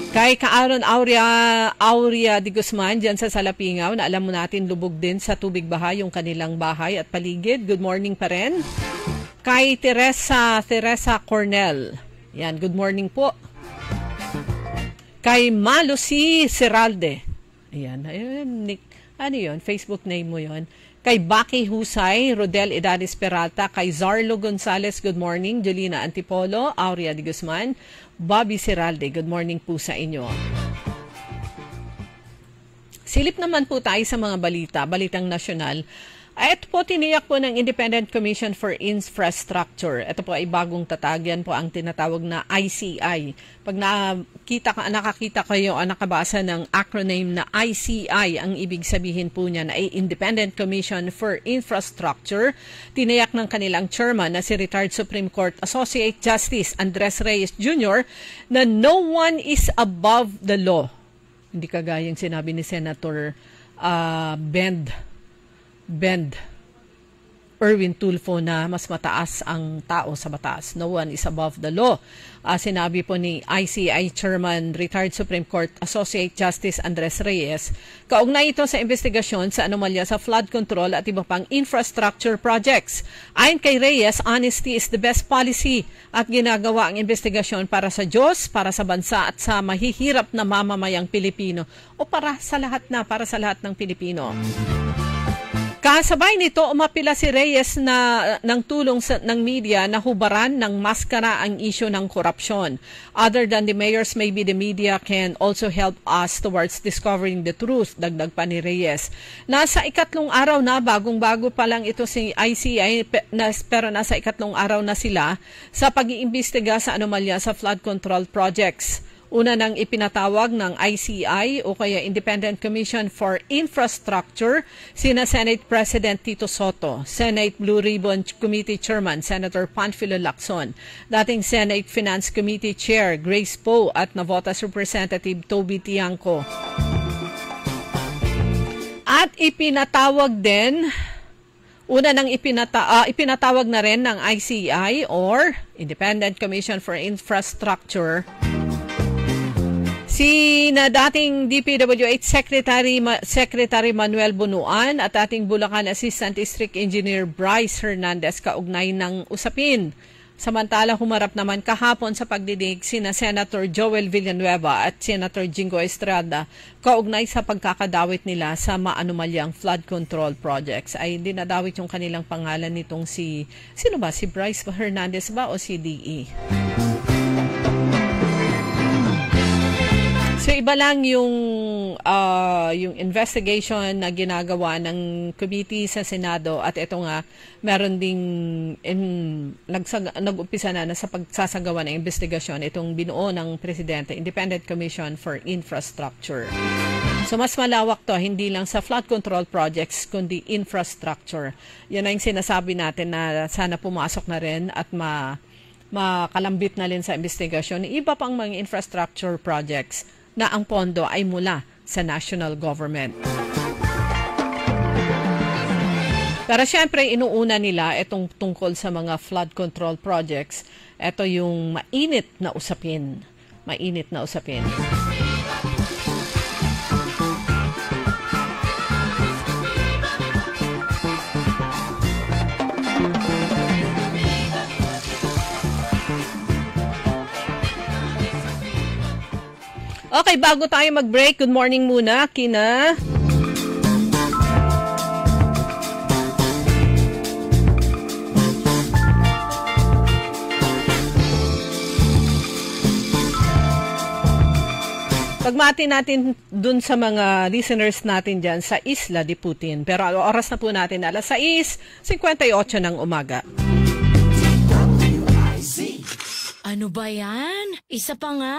Kay Kaaron Aurea de Guzman dyan sa Salapingaw, na alam mo natin lubog din sa tubig baha yung kanilang bahay at paligid. Good morning pa rin. Kay Teresa Cornel. Yan, good morning po. Kay Malusi Seralde. Ayan, ano yun? Facebook name mo yun. Kay Baki Husay, Rodel Edaris Peralta, kay Zarlo Gonzales, good morning. Jolina Antipolo, Aurea de Guzman, Bobby Seralde, good morning po sa inyo. Silip naman po tayo sa mga balitang nasyonal. Ito po, tiniyak po ng Independent Commission for Infrastructure. Ito po ay bagong tatag. Yan po ang tinatawag na ICI. Pag nakakita kayo o nakabasa ng acronym na ICI, ang ibig sabihin po niyan ay Independent Commission for Infrastructure. Tiniyak ng kanilang chairman na si retired Supreme Court Associate Justice Andres Reyes Jr. na no one is above the law. Hindi kagaya yung sinabi ni Senator Bend Erwin Tulfo na mas mataas ang tao sa batas. No one is above the law. Sinabi po ni ICI Chairman, retired Supreme Court Associate Justice Andres Reyes, kaugnay ito sa investigasyon sa anomalya sa flood control at iba pang infrastructure projects. Ayon kay Reyes, honesty is the best policy at ginagawa ang investigasyon para sa Diyos, para sa bansa at sa mahihirap na mamamayang Pilipino o para sa lahat ng Pilipino. Kasabay nito, umapila si Reyes ng tulong ng media na hubaran ng maskara ang isyu ng korupsyon. Other than the mayors, maybe the media can also help us towards discovering the truth, dagdag pa ni Reyes. Nasa ikatlong araw na, bagong-bago pa lang ito si ICI, pero nasa ikatlong araw na sila sa pag-iimbestiga sa anomalya sa flood control projects. Una nang ipinatawag ng ICI o kaya Independent Commission for Infrastructure sina Senate President Tito Soto, Senate Blue Ribbon Committee Chairman Senator Panfilo Lacson, dating Senate Finance Committee Chair Grace Poe at Navotas Representative Toby Tiangco. At ipinatawag din ipinatawag na rin ng ICI or Independent Commission for Infrastructure si dating DPWH Secretary Manuel Bunuan at ating Bulacan Assistant District Engineer Bryce Hernandez kaugnay ng usapin. Samantala, humarap naman kahapon sa pagdidig sina Senator Joel Villanueva at Senator Jingo Estrada kaugnay sa pagkakadawit nila sa maanumalyang flood control projects. Ay dinadawit yung kanilang pangalan nitong si Bryce Hernandez ba o si DE? So iba lang yung investigation na ginagawa ng committee sa Senado at ito nga meron ding nag-umpisa na sa pagsasagawa ng investigasyon itong binuo ng Presidente, Independent Commission for Infrastructure. So mas malawak to, hindi lang sa flood control projects kundi infrastructure. Yan ang sinasabi natin na sana pumasok na rin at makalambit na rin sa investigasyon iba pang mga infrastructure projects na ang pondo ay mula sa national government. Pero syempre, inuuna nila itong tungkol sa mga flood control projects. Ito yung mainit na usapin. Mainit na usapin. Okay, bago tayo mag-break, good morning muna kina pagmati natin dun sa mga listeners natin dyan sa Isla de Putin. Pero oras na po natin, 6:58 ng umaga. Ano ba yan? Isa pa nga.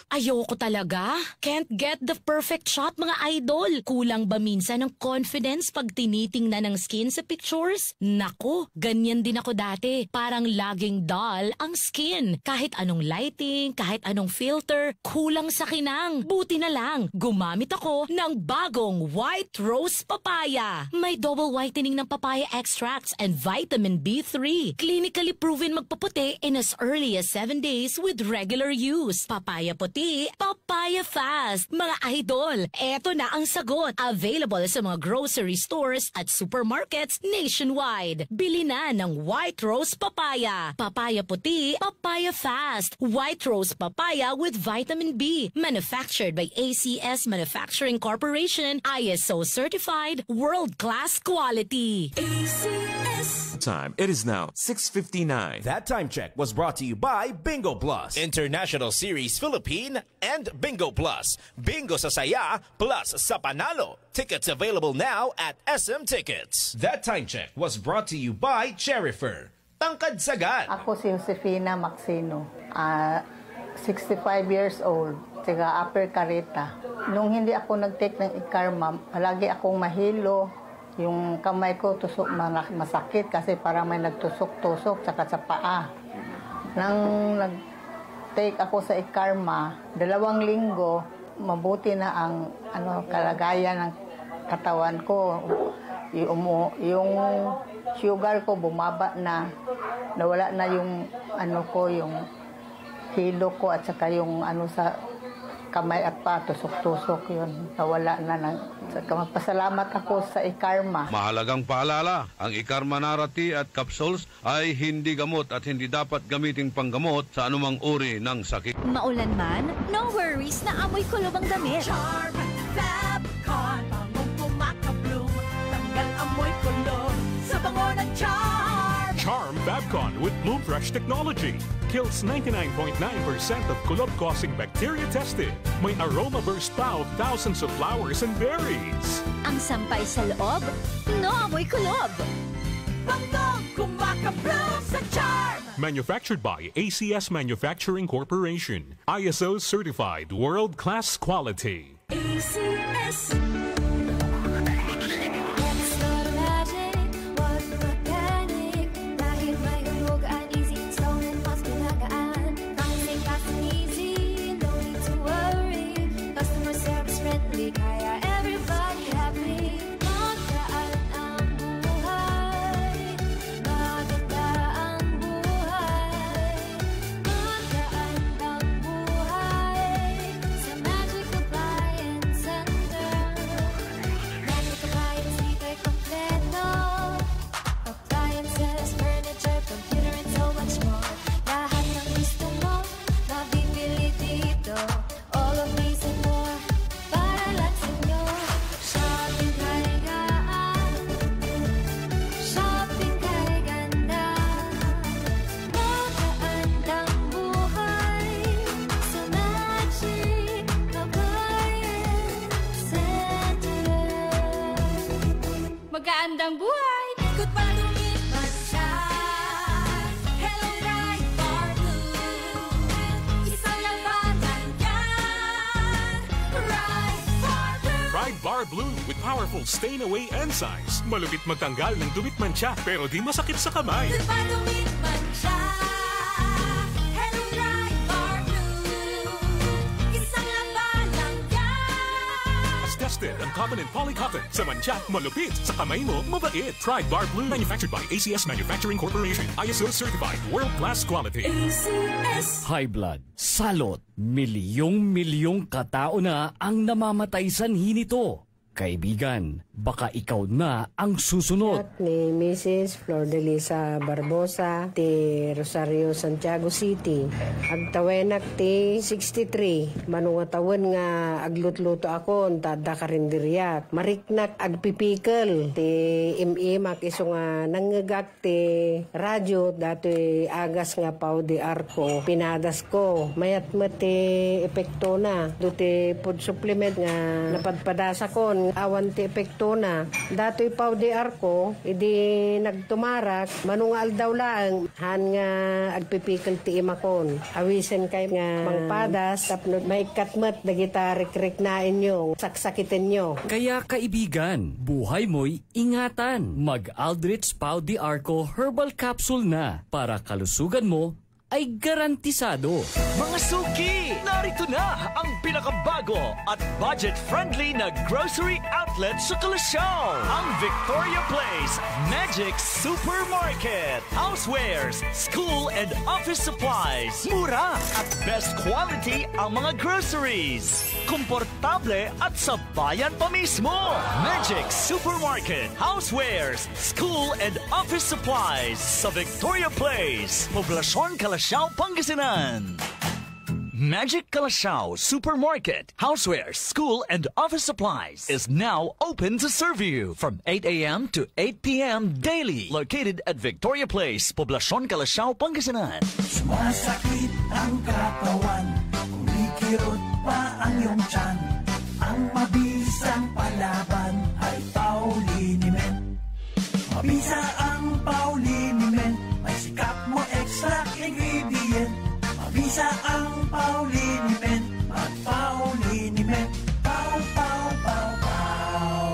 Ayoko talaga. Can't get the perfect shot, mga idol. Kulang ba minsan ng confidence pag tinitingnan ng skin sa pictures? Nako, ganyan din ako dati. Parang laging dull ang skin. Kahit anong lighting, kahit anong filter, kulang sa kinang. Buti na lang, gumamit ako ng bagong White Rose Papaya. May double whitening ng papaya extracts and vitamin B3. Clinically proven magpaputi in as early as 7 days with regular use. Papaya puti, papaya fast. Mga idol, eto na ang sagot. Available sa mga grocery stores at supermarkets nationwide. Bili na ng White Rose Papaya. Papaya puti, papaya fast. White Rose Papaya with vitamin B. Manufactured by ACS Manufacturing Corporation. ISO certified, world-class quality. ACS. Time. It is now 6:59. That time check was brought to you by Bingo Plus, International Series Philippine, and Bingo Plus. Bingo sa saya, plus sa panalo. Tickets available now at SM Tickets. That time check was brought to you by Cherifer. Tangkad Sagad. Ako si Josefina Maxino, 65 years old, taga Upper Carita. Nung hindi ako nag-take ng Ikarma, palagi akong mahilo. Yung kamay ko tusok, masakit kasi parang may nagtusok-tusok tsaka sa paa. Nang nag-take ako sa Ikarma, 2 linggo, mabuti na ang kalagayan ng katawan ko. yung sugar ko bumaba na. Nawala na yung yung hilo ko at saka yung sa kamay at pa, tusok-tusok yun. Nawala na. Pasalamat ako sa ikarma. Mahalagang paalala, ang ikarma narati at capsules ay hindi gamot at hindi dapat gamiting panggamot sa anumang uri ng sakit. Maulan man, no worries na amoy kulob ang damit. Charm Fabcon, bangong pumakabloom, tanggal amoy kulob sa bango ng Charm. Charm Fabcon with Bloom Fresh technology kills 99.9% of kulob-causing bacteria tested. May aroma burst pa of thousands of flowers and berries. Ang sampay sa loob, no amoy kulob. Bangong kumakabloom sa Charm. Manufactured by ACS Manufacturing Corporation. ISO certified world-class quality. ACS. Magkaandang buhay! Ikot pa lumipas siya. Hello, Ride Bar Blue. Isang labanan yan. Ride Bar Blue. Ride Bar Blue with powerful stain-away enzymes. Malupit magtanggal ng dumit mancha pero di masakit sa kamay. Ikot pa lumipas siya. Hello, Ride Bar Blue. Isang labanan yan. As tested ang cotton and polycotton. Sa mancha, malupit. Sa kamay mo, mabait. Ride Bar Blue. Manufactured by ACS Manufacturing Corporation. ISO certified world-class quality. ACS. High blood, salot, milyong-milyong katao na ang namamatay sanhi nito. Kaibigan, baka ikaw na ang susunod. Ni Mrs. Flor de Lisa Barbosa, ti Rosario, Santiago City. Agtawenak ti 63. Manungatawan nga aglutluto ako, tada karinderyak. Mariknak agpipikal. Ti imimak iso nga nanggagak ti radyo, dati agas nga pao di arko. Pinadas ko. Mayat-mat ti epekto na. Duti food supplement nga napadpadasa ko. Awan ti epekto na. Dato'y pao di arko, idi nagtumarak, manungal daw lang, han nga agpipikal ti imakon. Awisen kay nga mangpadas, tapno may katmat, dagita rik-rik na inyo, saksakitin nyo. Kaya kaibigan, buhay mo'y ingatan. Mag-Aldrich Pau di Arco Herbal Capsule na para kalusugan mo ay garantisado. Mga suki, narito na ang pinakabago at budget-friendly na grocery outlet sa Kalasyaw. Ang Victoria Place Magic Supermarket. Housewares, school and office supplies. Mura at best quality ang mga groceries. Komportable at sa bayan pa mismo. Magic Supermarket. Housewares, school and office supplies sa Victoria Place. Poblasyon Kalasyaw, Pangasinan. Magic Kalasyaw Supermarket, Housewares, School and Office Supplies is now open to serve you from 8 a.m. to 8 p.m. daily. Located at Victoria Place, Poblasyon Kalasyaw, Pangasinan. Sumasakit ang katawan, kumikirot pa ang iyong tiyan. Ang mabisang palaban ay Pauliniment. Mabisa ang Pauliniment, may sikap mo extra ingredient. Mabisa ang Pauliniment, mag-Pauliniment. Pau, pau, pau, pau.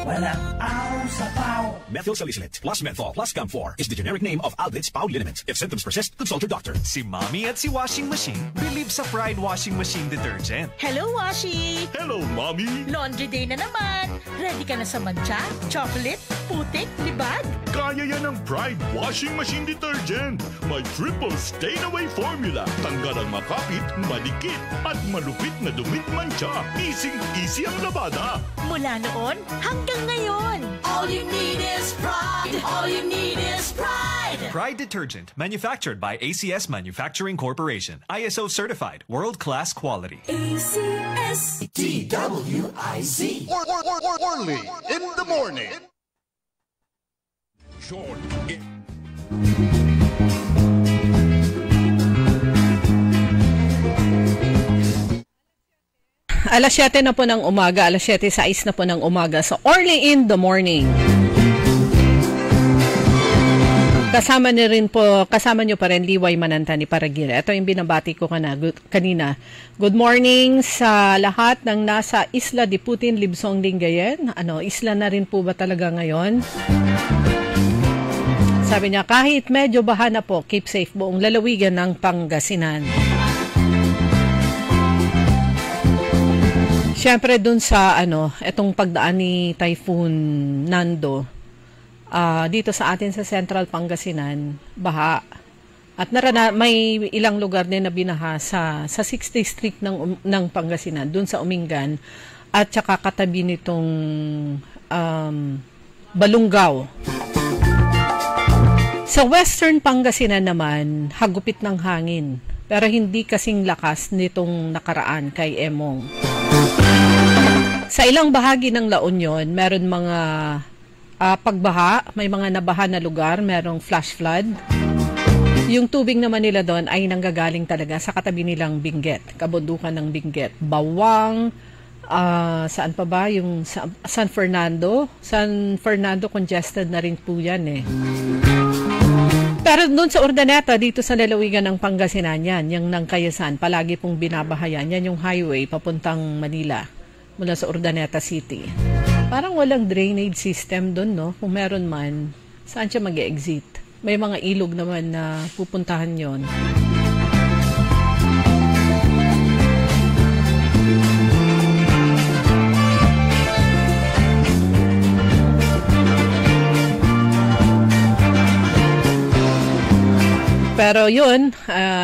walang aw sa paw. Methyl salicylate plus menthol plus camphor is the generic name of Alved's Pau liniment. If symptoms persist, consult your doctor. Si Mommy at si Washing Machine believe sa Pride Washing Machine Detergent. Hello, Washi! Hello, Mommy! Laundry day na naman. Ready ka na sa mancha, chocolate, putik, libag? Kaya yan ang Pride Washing Machine Detergent. May triple stain-away formula. Tanggal ang makapit, malikit, at malupit na dumit mancha. Easy ang labada. Mula noon hanggang ngayon. All you need is pride. All you need is pride. Pride Detergent, manufactured by ACS Manufacturing Corporation. ISO certified, world-class quality. ACS DWIZ. Orly in the morning. Short. Alas 7 na po ng umaga, alas 7:06 na po ng umaga sa Orly in the morning. Kasama nyo pa rin Liway Mananta ni Paragira. Ito yung binabati ko kanina. Good morning sa lahat ng nasa Isla de Putin, Libsong, Lingayen. Isla na rin po ba talaga ngayon? Sabi niya, kahit medyo baha na po, keep safe buong lalawigan ng Pangasinan. Siyempre dun sa etong pagdaan ni Typhoon Nando, dito sa atin sa Central Pangasinan, baha. At may ilang lugar din na binaha sa 6th District ng Pangasinan, dun sa Umingan, at saka katabi nitong Balungaw. Sa Western Pangasinan naman, hagupit ng hangin, pero hindi kasing lakas nitong nakaraan kay Emong. Sa ilang bahagi ng La Union, meron mga pagbaha, may mga nabaha na lugar, merong flash flood. Yung tubig naman nila doon ay nanggagaling talaga sa katabi nilang Benguet, kabundukan ng Benguet. Bawang, saan pa ba? Yung San Fernando. San Fernando congested na rin po yan eh. Pero doon sa Urdaneta, dito sa lalawigan ng Pangasinan yan, yung Nangkayasan, palagi pong binabahayan. Yan yung highway papuntang Manila mula sa Urdaneta City. Parang walang drainage system doon, no? Kung meron man, saan siya mag-exit? May mga ilog naman na pupuntahan yon. Pero yun,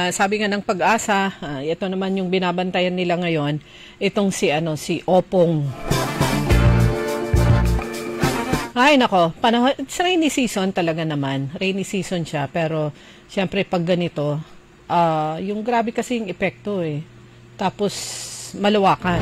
sabi nga ng Pag-asa, ito naman yung binabantayan nila ngayon, itong si Opong. Ay nako, it's rainy season talaga naman. Rainy season siya, pero siyempre pag ganito, yung grabe kasi yung epekto eh. Tapos malawakan.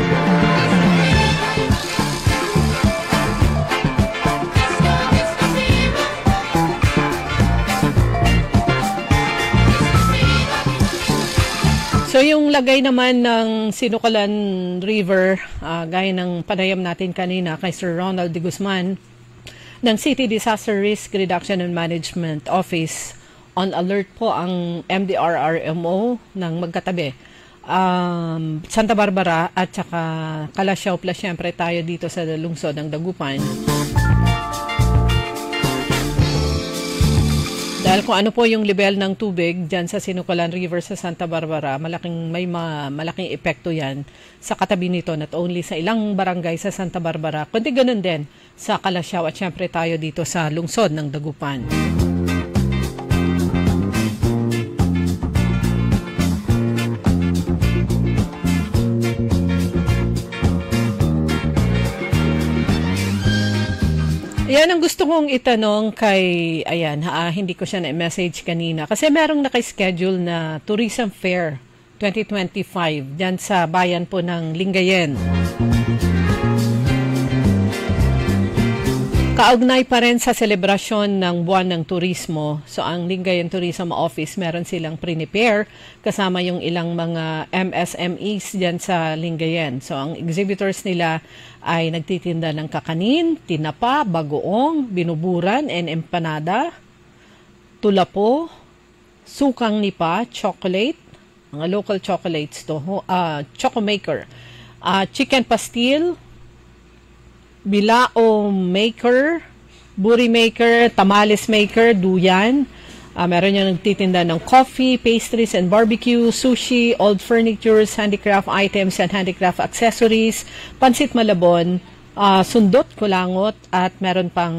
So yung lagay naman ng Sinukalan River, gaya ng panayam natin kanina kay Sir Ronald de Guzman ng City Disaster Risk Reduction and Management Office, on alert po ang MDRRMO ng magkatabi. Santa Barbara at saka Calasiao plus syempre tayo dito sa lungsod ng Dagupan. Dahil kung ano po yung level ng tubig dyan sa Sinukalan River sa Santa Barbara, malaking epekto yan sa katabi nito, not only sa ilang barangay sa Santa Barbara, kundi ganun din sa Calasiao at syempre tayo dito sa lungsod ng Dagupan. Yan ang gusto kong itanong kay, hindi ko siya na-message kanina. Kasi merong naka-schedule na Tourism Fair 2025 dyan sa bayan po ng Lingayen. Kaugnay pa rin sa selebrasyon ng buwan ng turismo. So ang Lingayen Tourism Office, meron silang prepare kasama yung ilang mga MSMEs dyan sa Lingayen. So ang exhibitors nila ay nagtitinda ng kakanin, tinapa, bagoong, binuburan, and empanada, tulapo, sukang nipa, chocolate, mga local chocolates to, choco maker, chicken pastil, bilao maker, buri maker, tamales maker, duyan. Meron yung nagtitinda ng coffee, pastries and barbecue, sushi, old furnitures, handicraft items and handicraft accessories, pansit malabon, sundot, kulangot, at meron pang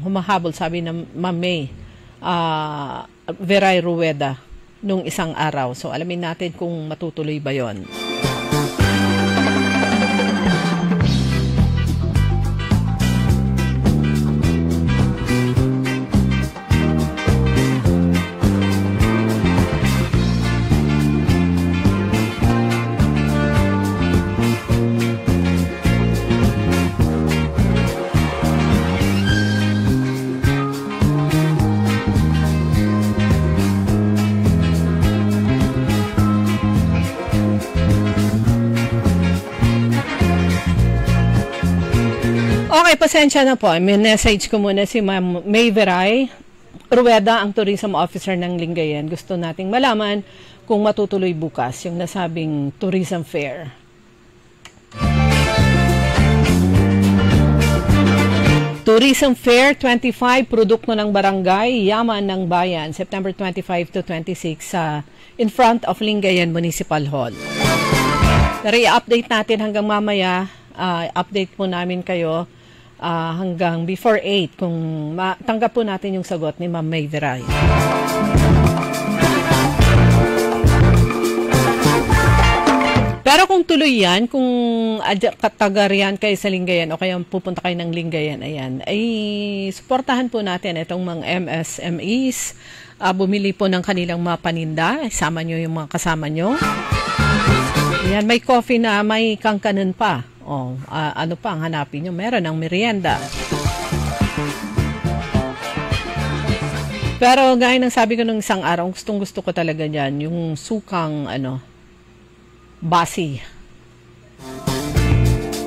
humahabol, sabi ng Ma'am May, Veray Rueda, nung isang araw. So, alamin natin kung matutuloy ba yon. Okay, pasensya na po. Message ko muna si Ma'am May Veray Rueda, ang tourism officer ng Lingayen. Gusto nating malaman kung matutuloy bukas yung nasabing tourism fair. Tourism Fair 25, produkto ng barangay, yaman ng bayan, September 25 to 26 in front of Lingayen Municipal Hall. Pero i-update natin hanggang mamaya. Update po namin kayo hanggang before 8 kung tanggap po natin yung sagot ni Ma'am May Veray. Pero kung tuloy yan, kung katagarian kayo sa Lingayen o kaya pupunta kayo ng Lingayen, ayan, ay suportahan po natin itong mga MSMEs, bumili po ng kanilang mga paninda, sama nyo yung mga kasama nyo. Ayan, may coffee na may kangkanan pa. Ano pa ang hanapin nyo? Meron ng merienda. Pero gaya ng sabi ko nung isang araw, gustong-gusto ko talaga dyan, yung sukang, basi.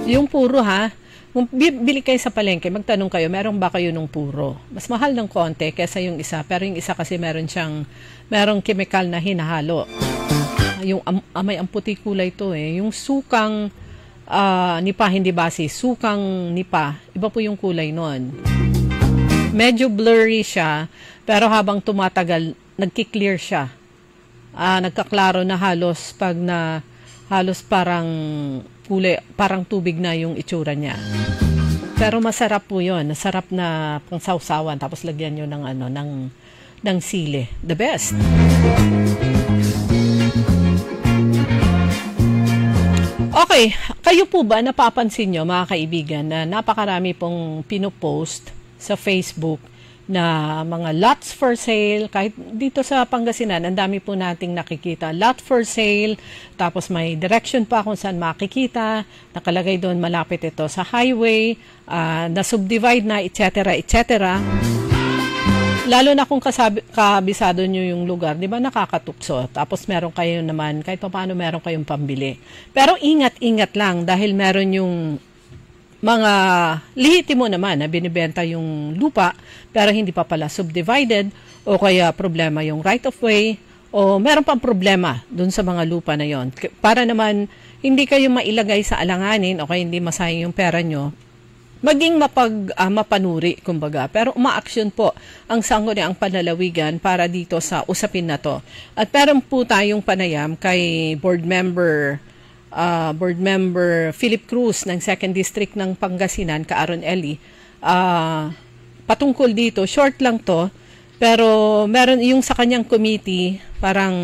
Yung puro ha, kung bili kayo sa palengke, magtanong kayo, meron ba kayo nung puro? Mas mahal ng konti kesa yung isa, pero yung isa kasi merong chemical na hinahalo. Yung may amputi kulay to yung sukang nipa, hindi basi, sukang nipa, iba po yung kulay nun. Medyo blurry siya, pero habang tumatagal, nagki-clear siya. Nagkaklaro na halos halos parang kulay, parang tubig na yung itsura niya. Pero masarap po yun, masarap na pang sausawan, tapos lagyan nyo ng sili. The best! Okay, kayo po ba napapansin nyo mga kaibigan na napakarami pong pinopost sa Facebook na mga lots for sale, kahit dito sa Pangasinan, ang dami po nating nakikita, lot for sale, tapos may direction pa kung saan makikita, nakalagay doon malapit ito sa highway, na-subdivide na, etc., etc., lalo na kung kabisado nyo yung lugar, di ba nakakatukso? Tapos meron kayo naman, kahit paano meron kayong pambili. Pero ingat-ingat lang dahil meron yung mga lihitimo naman na binibenta yung lupa pero hindi pa pala subdivided o kaya problema yung right of way o meron pang problema dun sa mga lupa na yon. Para naman hindi kayo mailagay sa alanganin o kaya hindi masayang yung pera nyo, maging mapanuri, kumbaga. Pero umaaksyon po ang sangguniang panlalawigan para dito sa usapin na to. At meron po tayong panayam kay Board Member Philip Cruz ng 2nd District ng Pangasinan, Kaaron Eli. Patungkol dito, short lang to, pero meron yung sa kanyang committee, parang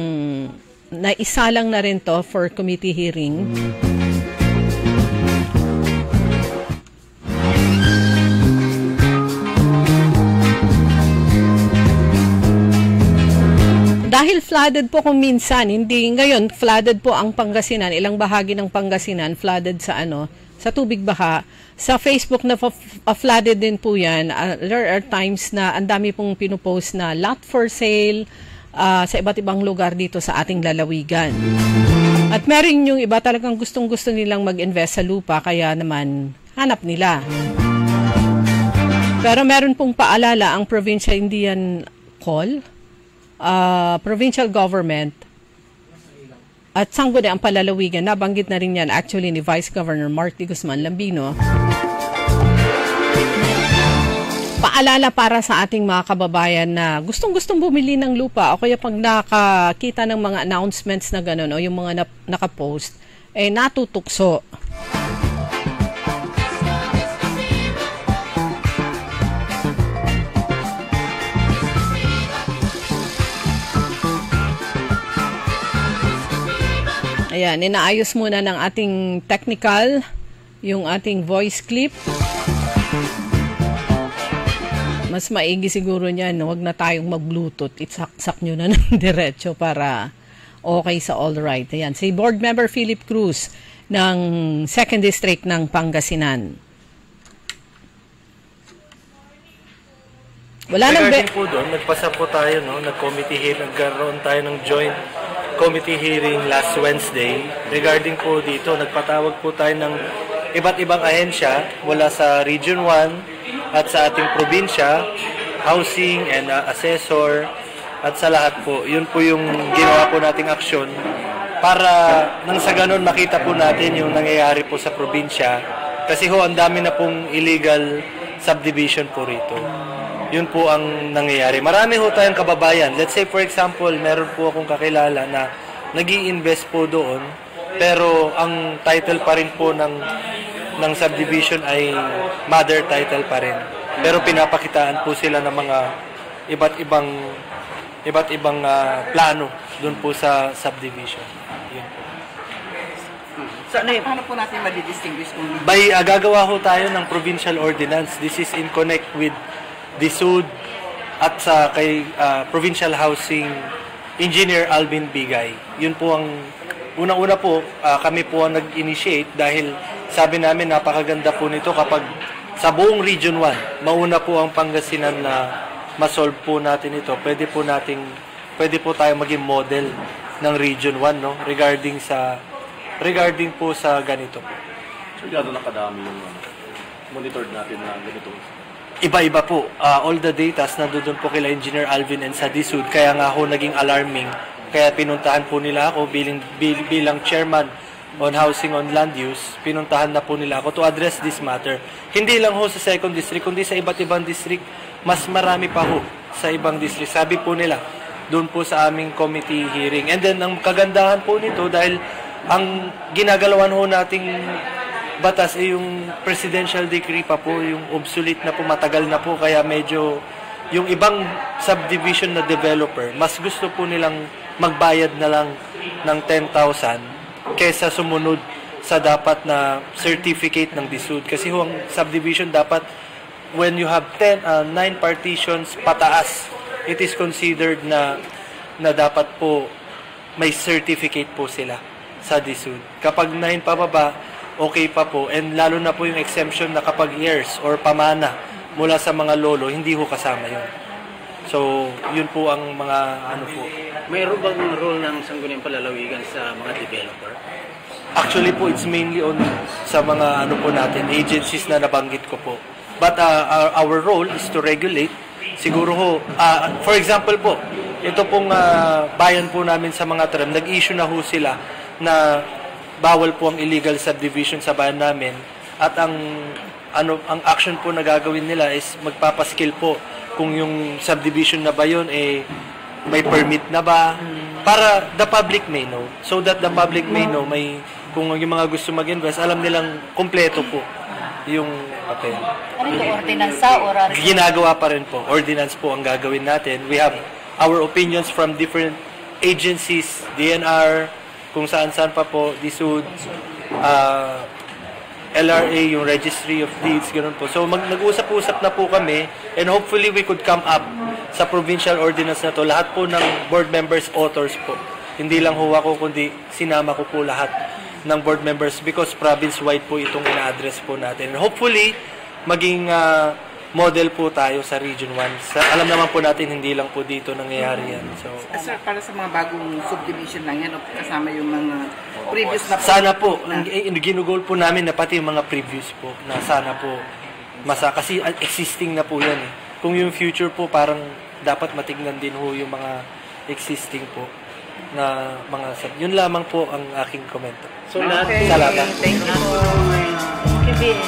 naisalang na rin to for committee hearing. Dahil flooded po kung minsan, hindi ngayon flooded po ang Pangasinan, ilang bahagi ng Pangasinan flooded sa sa tubig baha. Sa Facebook na flooded din po yan. There are times na ang dami pong pinupost na lot for sale sa iba't ibang lugar dito sa ating lalawigan. At meron yung iba talagang gustong-gusto nilang mag-invest sa lupa, kaya naman hanap nila. Pero meron pong paalala ang Provincial Indian Call, provincial government at sangguniang palalawigan, nabanggit na rin yan actually ni Vice Governor Marty Guzman Lambino, Paalala para sa ating mga kababayan na gustong-gustong bumili ng lupa o kaya pag nakakita ng mga announcements na gano'n o yung mga nakapost, natutukso. Ayan, inaayos muna ng ating technical yung ating voice clip. Mas maigi siguro niyan, huwag na tayong mag-bluetooth. Itsak-sak nyo na ng diretso para okay sa all right. Ayan, si Board Member Philip Cruz ng 2nd District ng Pangasinan. Regarding po doon, nagpasa po tayo, nag-committee hearing, nagkaroon tayo ng joint committee hearing last Wednesday. Regarding po dito, nagpatawag po tayo ng iba't ibang ahensya mula sa Region 1 at sa ating probinsya, housing and assessor at sa lahat po. Yun po yung ginawa po nating aksyon para nang sa ganun makita po natin yung nangyayari po sa probinsya. Kasi ang dami na pong illegal subdivision po rito. Yun po ang nangyayari. Marami ho tayong kababayan. Let's say for example, meron po akong kakilala na nag-i-invest po doon, pero ang title pa rin po ng subdivision ay mother title pa rin. Pero pinapakitaan po sila ng mga iba't ibang plano doon po sa subdivision. Yun po. So, paano po natin ma-distinguish kung... Gagawa ho tayo ng provincial ordinance. This is in connect with DSUD at sa kay Provincial Housing Engineer Alvin Bigay. Yun po ang unang-una po, kami po ang nag-initiate dahil sabi namin napakaganda po nito kapag sa buong Region 1, mauna po ang Pangasinan na ma-solve po natin ito. Pwede po tayo maging model ng Region 1 regarding po sa ganito po. So, gano'n na kadami yung monitored natin na ganito? Iba-iba po. All the data nandoon po kila Engineer Alvin and sa DSUD. Kaya nga ho naging alarming. Kaya pinuntahan po nila ako bilang chairman on housing on land use. Pinuntahan na po nila ako to address this matter. Hindi lang ho sa 2nd District, kundi sa iba't ibang district. Mas marami pa ho sa ibang district. Sabi po nila, doon po sa aming committee hearing. And then, ang kagandahan po nito dahil ang ginagalawan ho nating batas yung presidential decree pa po, yung obsolete na po, matagal na po, kaya medyo yung ibang subdivision na developer, mas gusto po nilang magbayad na lang ng 10,000 kesa sumunod sa dapat na certificate ng DSUD. Kasi ang subdivision dapat, when you have 9 partitions pataas, it is considered na dapat po may certificate po sila sa DSUD. Kapag 9 pababa, okay pa po, and lalo na po yung exemption na kapag heirs or pamana mula sa mga lolo, hindi ho kasama yun. So, yun po ang mga po. Mayroon bang role ng sangguniang palalawigan sa mga developer? Actually po, it's mainly on sa mga po natin, agencies na nabanggit ko po. But our role is to regulate. Siguro ho, for example po, ito pong bayan po namin sa mga tram, nag-issue na ho sila na bawal po ang illegal subdivision sa bayan namin at ang action po na gagawin nila is magpapaskill po kung yung subdivision na ba yun may permit na ba para the public may know, so that the public may know kung yung mga gusto mag-invest, alam nilang kompleto po yung papel. Ano ito, ordinansa or ginagawa pa rin po, ordinance po ang gagawin natin. We have our opinions from different agencies, DNR, kung saan-saan pa po, DSUD, LRA, yung Registry of Deeds, ganoon po. So, nag-usap-usap na po kami and hopefully we could come up sa provincial ordinance na to. Lahat po ng board members, authors po. Hindi lang ho ako, kundi sinama ko po lahat ng board members because province-wide po itong ina-address po natin. And hopefully, maging model po tayo sa Region 1. Alam naman po natin, hindi lang po dito nangyayari yan. So, sir, para sa mga bagong subdivision lang yan, kasama yung mga previous na po? Sana po. Ginugol po namin na pati yung mga previous po, na sana po kasi existing na po yan. Kung yung future po, parang dapat matignan din ho yung mga existing po na mga yun lamang po ang aking komento. So, salamat. Salamat. Thank you.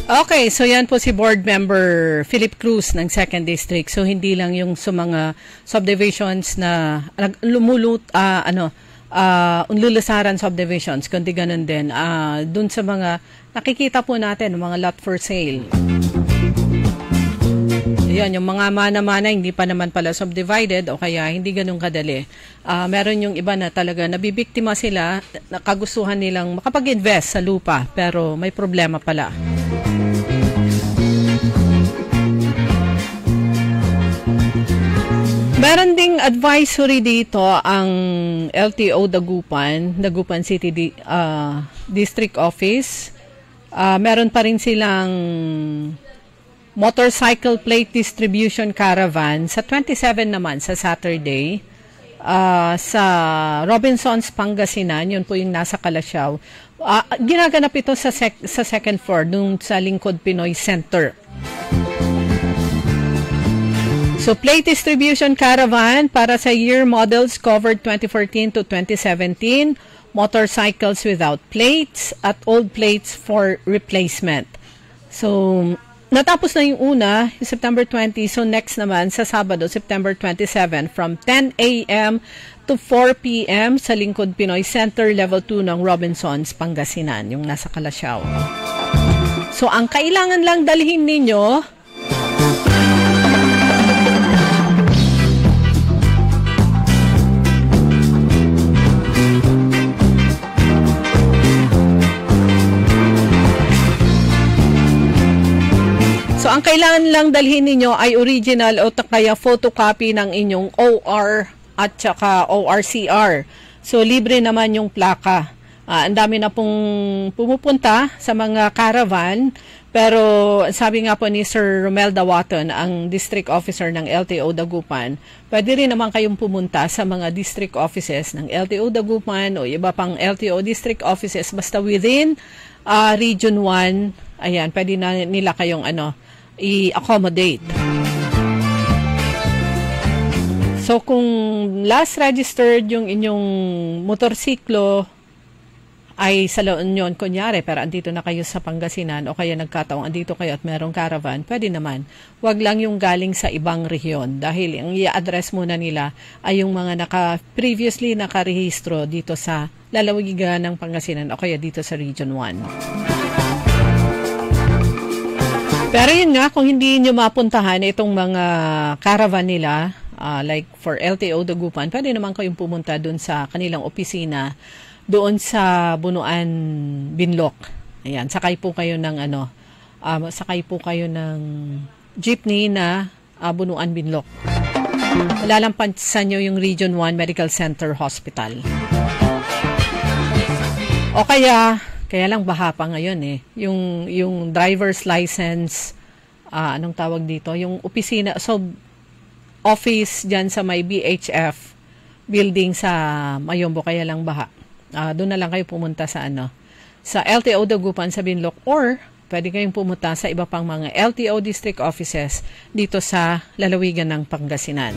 Okay, so yan po si Board Member Philip Cruz ng 2nd District. So hindi lang yung sa mga subdivisions na unlulusaran subdivisions, kundi ganun din. Dun sa mga nakikita po natin, mga lot for sale. Yan, yung mga mana-mana hindi pa naman pala subdivided o kaya hindi ganun kadali. Meron yung iba na talaga nabibiktima sila, nakagustuhan nilang makapag-invest sa lupa pero may problema pala. Meron ding advisory dito ang LTO Dagupan City District Office. Meron pa rin silang motorcycle plate distribution caravan sa 27 naman sa Saturday sa Robinsons, Pangasinan. Yun po yung nasa Calasiao. Ginaganap ito sa second floor nung sa Lingkod Pinoy Center. So, plate distribution caravan para sa year models covered 2014 to 2017, motorcycles without plates at old plates for replacement. So, natapos na yung una, September 20. So, next naman sa Sabado, September 27 from 10 a.m. to 4 p.m. sa Lingkod Pinoy Center, Level 2 ng Robinsons, Pangasinan, yung nasa Calasiao. So, ang kailangan lang dalhin ninyo, ang kailangan lang dalhin ninyo ay original o kaya photocopy ng inyong OR at saka ORCR. So, libre naman yung plaka. Ang dami na pong pumupunta sa mga caravan. Pero, sabi nga po ni Sir Romel Dawaton, ang District Officer ng LTO Dagupan, pwede rin naman kayong pumunta sa mga district offices ng LTO Dagupan o iba pang LTO district offices. Basta within Region 1, ayan, pwede na nila kayong i-accommodate. So, kung last registered yung inyong motorsiklo ay sa La Union, kunyari, pero andito na kayo sa Pangasinan o kaya nagkataong andito kayo at merong caravan, pwede naman. Huwag lang yung galing sa ibang rehiyon dahil ang i-address muna nila ay yung mga previously nakarehistro dito sa lalawigan ng Pangasinan o kaya dito sa Region 1. Pero yun nga, kung hindi nyo mapuntahan itong mga caravan nila, like for LTO Dagupan, pwede naman kayong pumunta doon sa kanilang opisina, doon sa Bunuan, Binloc. Ayan, sakay po kayo ng jeepney na Bunuan, Binloc. Malalampasan nyo yung Region 1 Medical Center Hospital. O kaya lang baha pa ngayon yung driver's license, anong tawag dito, yung opisina, so office dyan sa may BHF building sa Mayombo, kaya lang baha. Doon na lang kayo pumunta sa sa LTO Dagupan sa Binloc or pwede kayong pumunta sa iba pang mga LTO district offices dito sa lalawigan ng Pangasinan.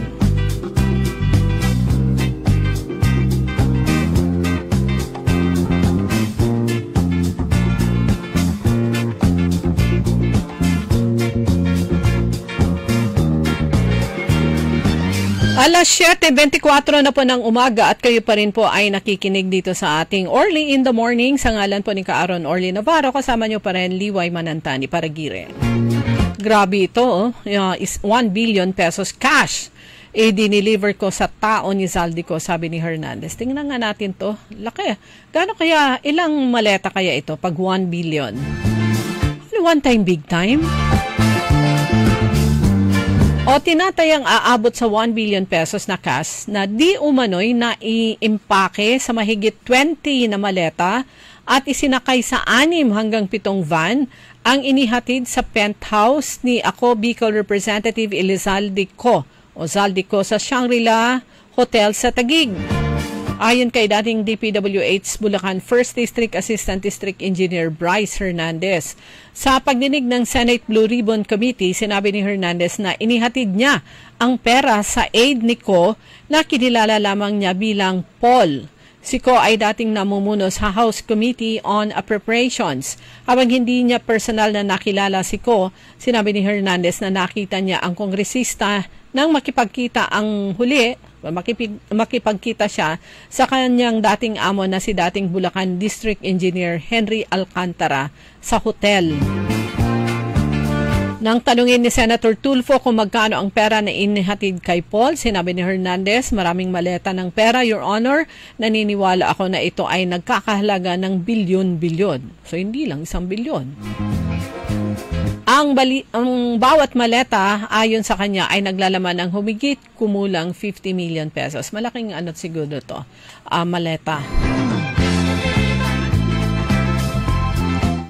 Alas 7:24 na po ng umaga at kayo pa rin po ay nakikinig dito sa ating Orly in the Morning. Sa ngalan po ni Kaaron Orly Navarro, kasama nyo pa rin Liway Manantani Paragire. Grabe ito, is 1 billion pesos cash. Diniliver ko sa tao ni Zaldico, sabi ni Hernandez. Tingnan nga natin to. Laki. Gano'n kaya, ilang maleta kaya ito pag 1 billion? One time, big time? O tinatayang aabot sa 1 billion pesos na cash na di umano'y na i-impake sa mahigit 20 na maleta at isinakay sa 6 hanggang 7 van ang inihatid sa penthouse ni Ako Bicol Representative Elizalde o Zaldico sa Shangri-La Hotel sa Taguig. Ayon kay dating DPWH Bulacan 1st District Assistant District Engineer Bryce Hernandez, sa pagdinig ng Senate Blue Ribbon Committee, sinabi ni Hernandez na inihatid niya ang pera sa aide ni Ko na kinilala lamang niya bilang Paul Si Ko ay dating namumuno sa House Committee on Appropriations. Habang hindi niya personal na nakilala si Ko, sinabi ni Hernandez na nakita niya ang kongresista nang makipagkita siya sa kanyang dating amo na si dating Bulacan District Engineer Henry Alcantara sa hotel. Nang tanungin ni Senator Tulfo kung magkano ang pera na inihatid kay Paul, sinabi ni Hernandez, maraming maleta ng pera, Your Honor. Naniniwala ako na ito ay nagkakahalaga ng bilyon-bilyon. So, hindi lang 1 bilyon. Ang bawat maleta, ayon sa kanya, ay naglalaman ng humigit kumulang 50 million pesos. Malaking siguro to, maleta.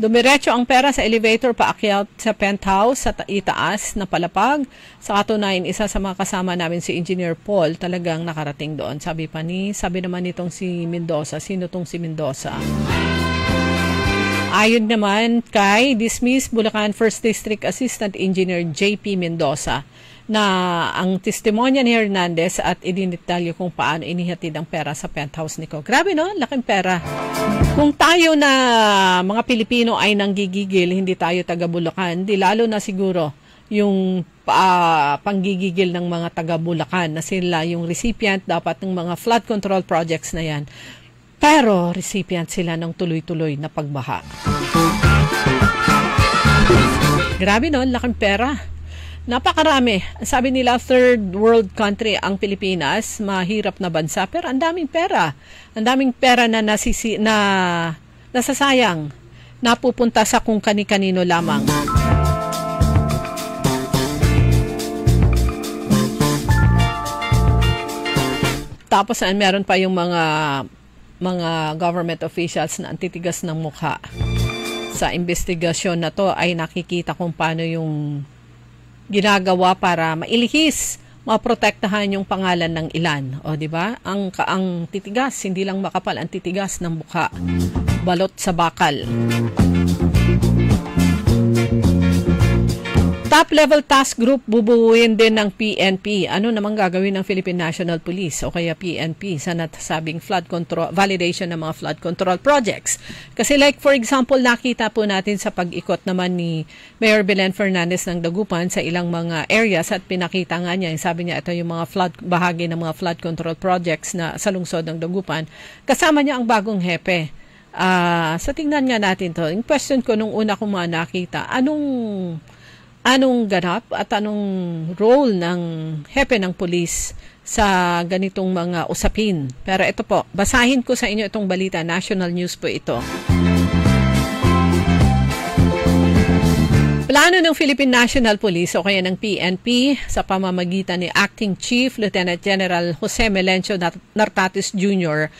Dumiretso ang pera sa elevator paakyat sa penthouse sa itaas na palapag. Sa katunayan, isa sa mga kasama namin si Engineer Paul talagang nakarating doon. Sabi naman nitong si Mendoza, sino tong si Mendoza? Ayon naman kay dismissed Bulacan 1st District Assistant Engineer JP Mendoza na ang testimonya ni Hernandez at idinitalyo kung paano inihatid ang pera sa penthouse ni Ko. Grabe no, laking pera. Kung tayo na mga Pilipino ay nanggigigil, hindi tayo taga Bulacan, di lalo na siguro yung panggigigil ng mga taga Bulacan na sila yung recipient dapat ng mga flood control projects na yan. Pero recipient sila ng tuloy-tuloy na pagbaha. Grabe no, laking pera. Napakarami. Sabi nila, third world country ang Pilipinas, mahirap na bansa, pero ang daming pera. Ang daming pera na nasasayang, napupunta sa kung kani-kanino lamang. Tapos meron pa yung mga government officials na antitigas ng mukha. Sa investigasyon na to ay nakikita kung paano yung ginagawa para mailihis, maprotektahan yung pangalan ng ilan. O, di ba? Ang titigas, hindi lang makapal, ang titigas ng mukha. Balot sa bakal. Top-level task group bubuuin din ng PNP. Ano namang gagawin ng Philippine National Police o kaya PNP sa nasabing flood control, validation ng mga flood control projects? Kasi like for example, nakita po natin sa pag-ikot naman ni Mayor Belen Fernandez ng Dagupan sa ilang mga areas at pinakita nga niya, sabi niya ito yung mga bahagi ng mga flood control projects na sa lungsod ng Dagupan. Kasama niya ang bagong hepe. So tingnan nga natin to. Yung question ko nung una ko nakita, anong ganap at anong role ng hepe ng pulis sa ganitong mga usapin. Pero ito po, basahin ko sa inyo itong balita. National News po ito. Plano ng Philippine National Police o kaya ng PNP sa pamamagitan ni Acting Chief Lieutenant General Jose Melencio Nartates Jr.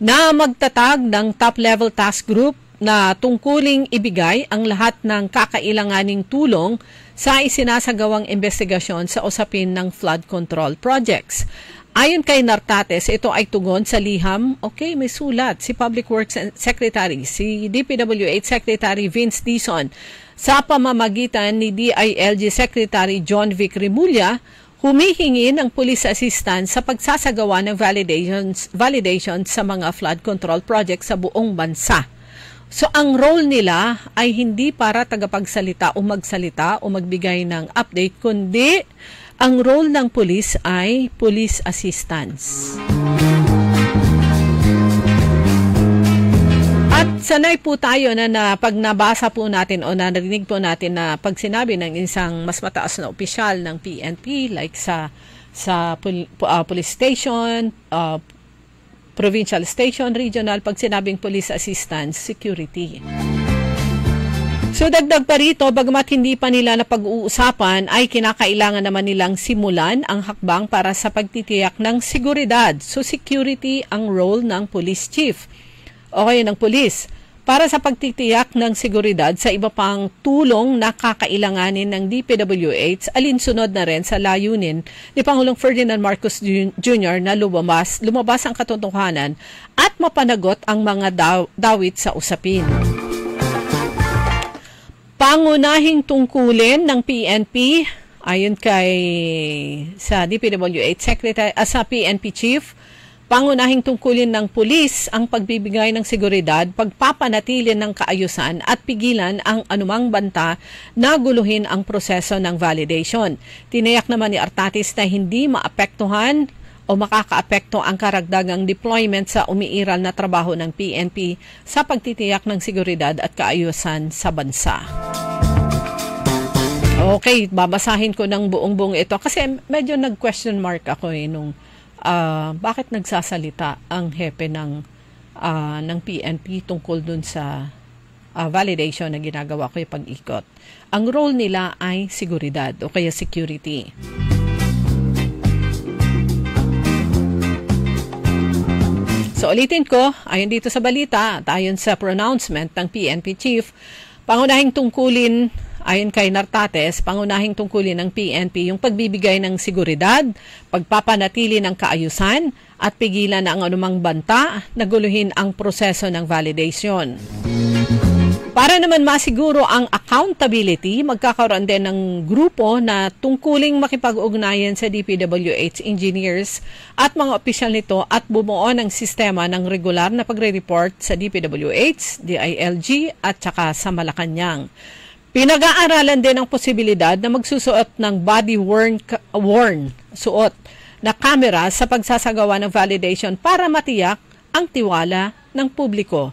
na magtatag ng top-level task group na tungkuling ibigay ang lahat ng kakailanganing tulong sa isinasagawang investigasyon sa usapin ng flood control projects. Ayon kay Nartates, ito ay tugon sa liham, may sulat, si Public Works Secretary, si DPWH Secretary Vince Dizon, sa pamamagitan ni DILG Secretary John Vic Remulla, humihingi ng police assistance sa pagsasagawa ng validations sa mga flood control projects sa buong bansa. So, ang role nila ay hindi para tagapagsalita o magsalita o magbigay ng update, kundi ang role ng police ay police assistance. At sanay po tayo na pag nabasa po natin o narinig po natin na pag sinabi ng isang mas mataas na opisyal ng PNP, like sa police station, provincial station, regional, pag sinabing police assistance, security. So dagdag pa rito, bagamat hindi pa nila napag-uusapan, ay kinakailangan naman nilang simulan ang hakbang para sa pagtitiyak ng seguridad. So security ang role ng police chief o kaya ng police para sa pagtitiyak ng seguridad sa iba pang tulong na kakailanganin ng DPWH, alinsunod na rin sa layunin ni Pangulong Ferdinand Marcos Jr. na lumabas ang katotohanan at mapanagot ang mga dawit sa usapin. Pangunahing tungkulin ng PNP, ayon kay sa DPWH Secretary, sa PNP Chief, Pangunahing tungkulin ng pulis ang pagbibigay ng seguridad, pagpapanatili ng kaayusan at pigilan ang anumang banta na guluhin ang proseso ng validation. Tiniyak naman ni Artatis na hindi maapektuhan o makakaapekto ang karagdagang deployment sa umiiral na trabaho ng PNP sa pagtitiyak ng seguridad at kaayusan sa bansa. Okay, babasahin ko ng buong-buong ito kasi medyo nag-question mark ako nung bakit nagsasalita ang hepe ng PNP tungkol dun sa validation na ginagawa ko yung pag-ikot. Ang role nila ay seguridad o kaya security. So ulitin ko, ayon dito sa balita, ayon sa pronouncement ng PNP chief, pangunahing tungkulin ayon kay Nartates, pangunahing tungkulin ng PNP yung pagbibigay ng seguridad, pagpapanatili ng kaayusan at pigilan na ang anumang banta na guluhin ang proseso ng validation. Para naman masiguro ang accountability, magkakaroon din ng grupo na tungkuling makipag-ugnayan sa DPWH engineers at mga opisyal nito at bumuo ng sistema ng regular na pagre-report sa DPWH, DILG at saka sa Malacanang. Pinag-aaralan din ang posibilidad na magsusuot ng body-worn suot na kamera sa pagsasagawa ng validation para matiyak ang tiwala ng publiko.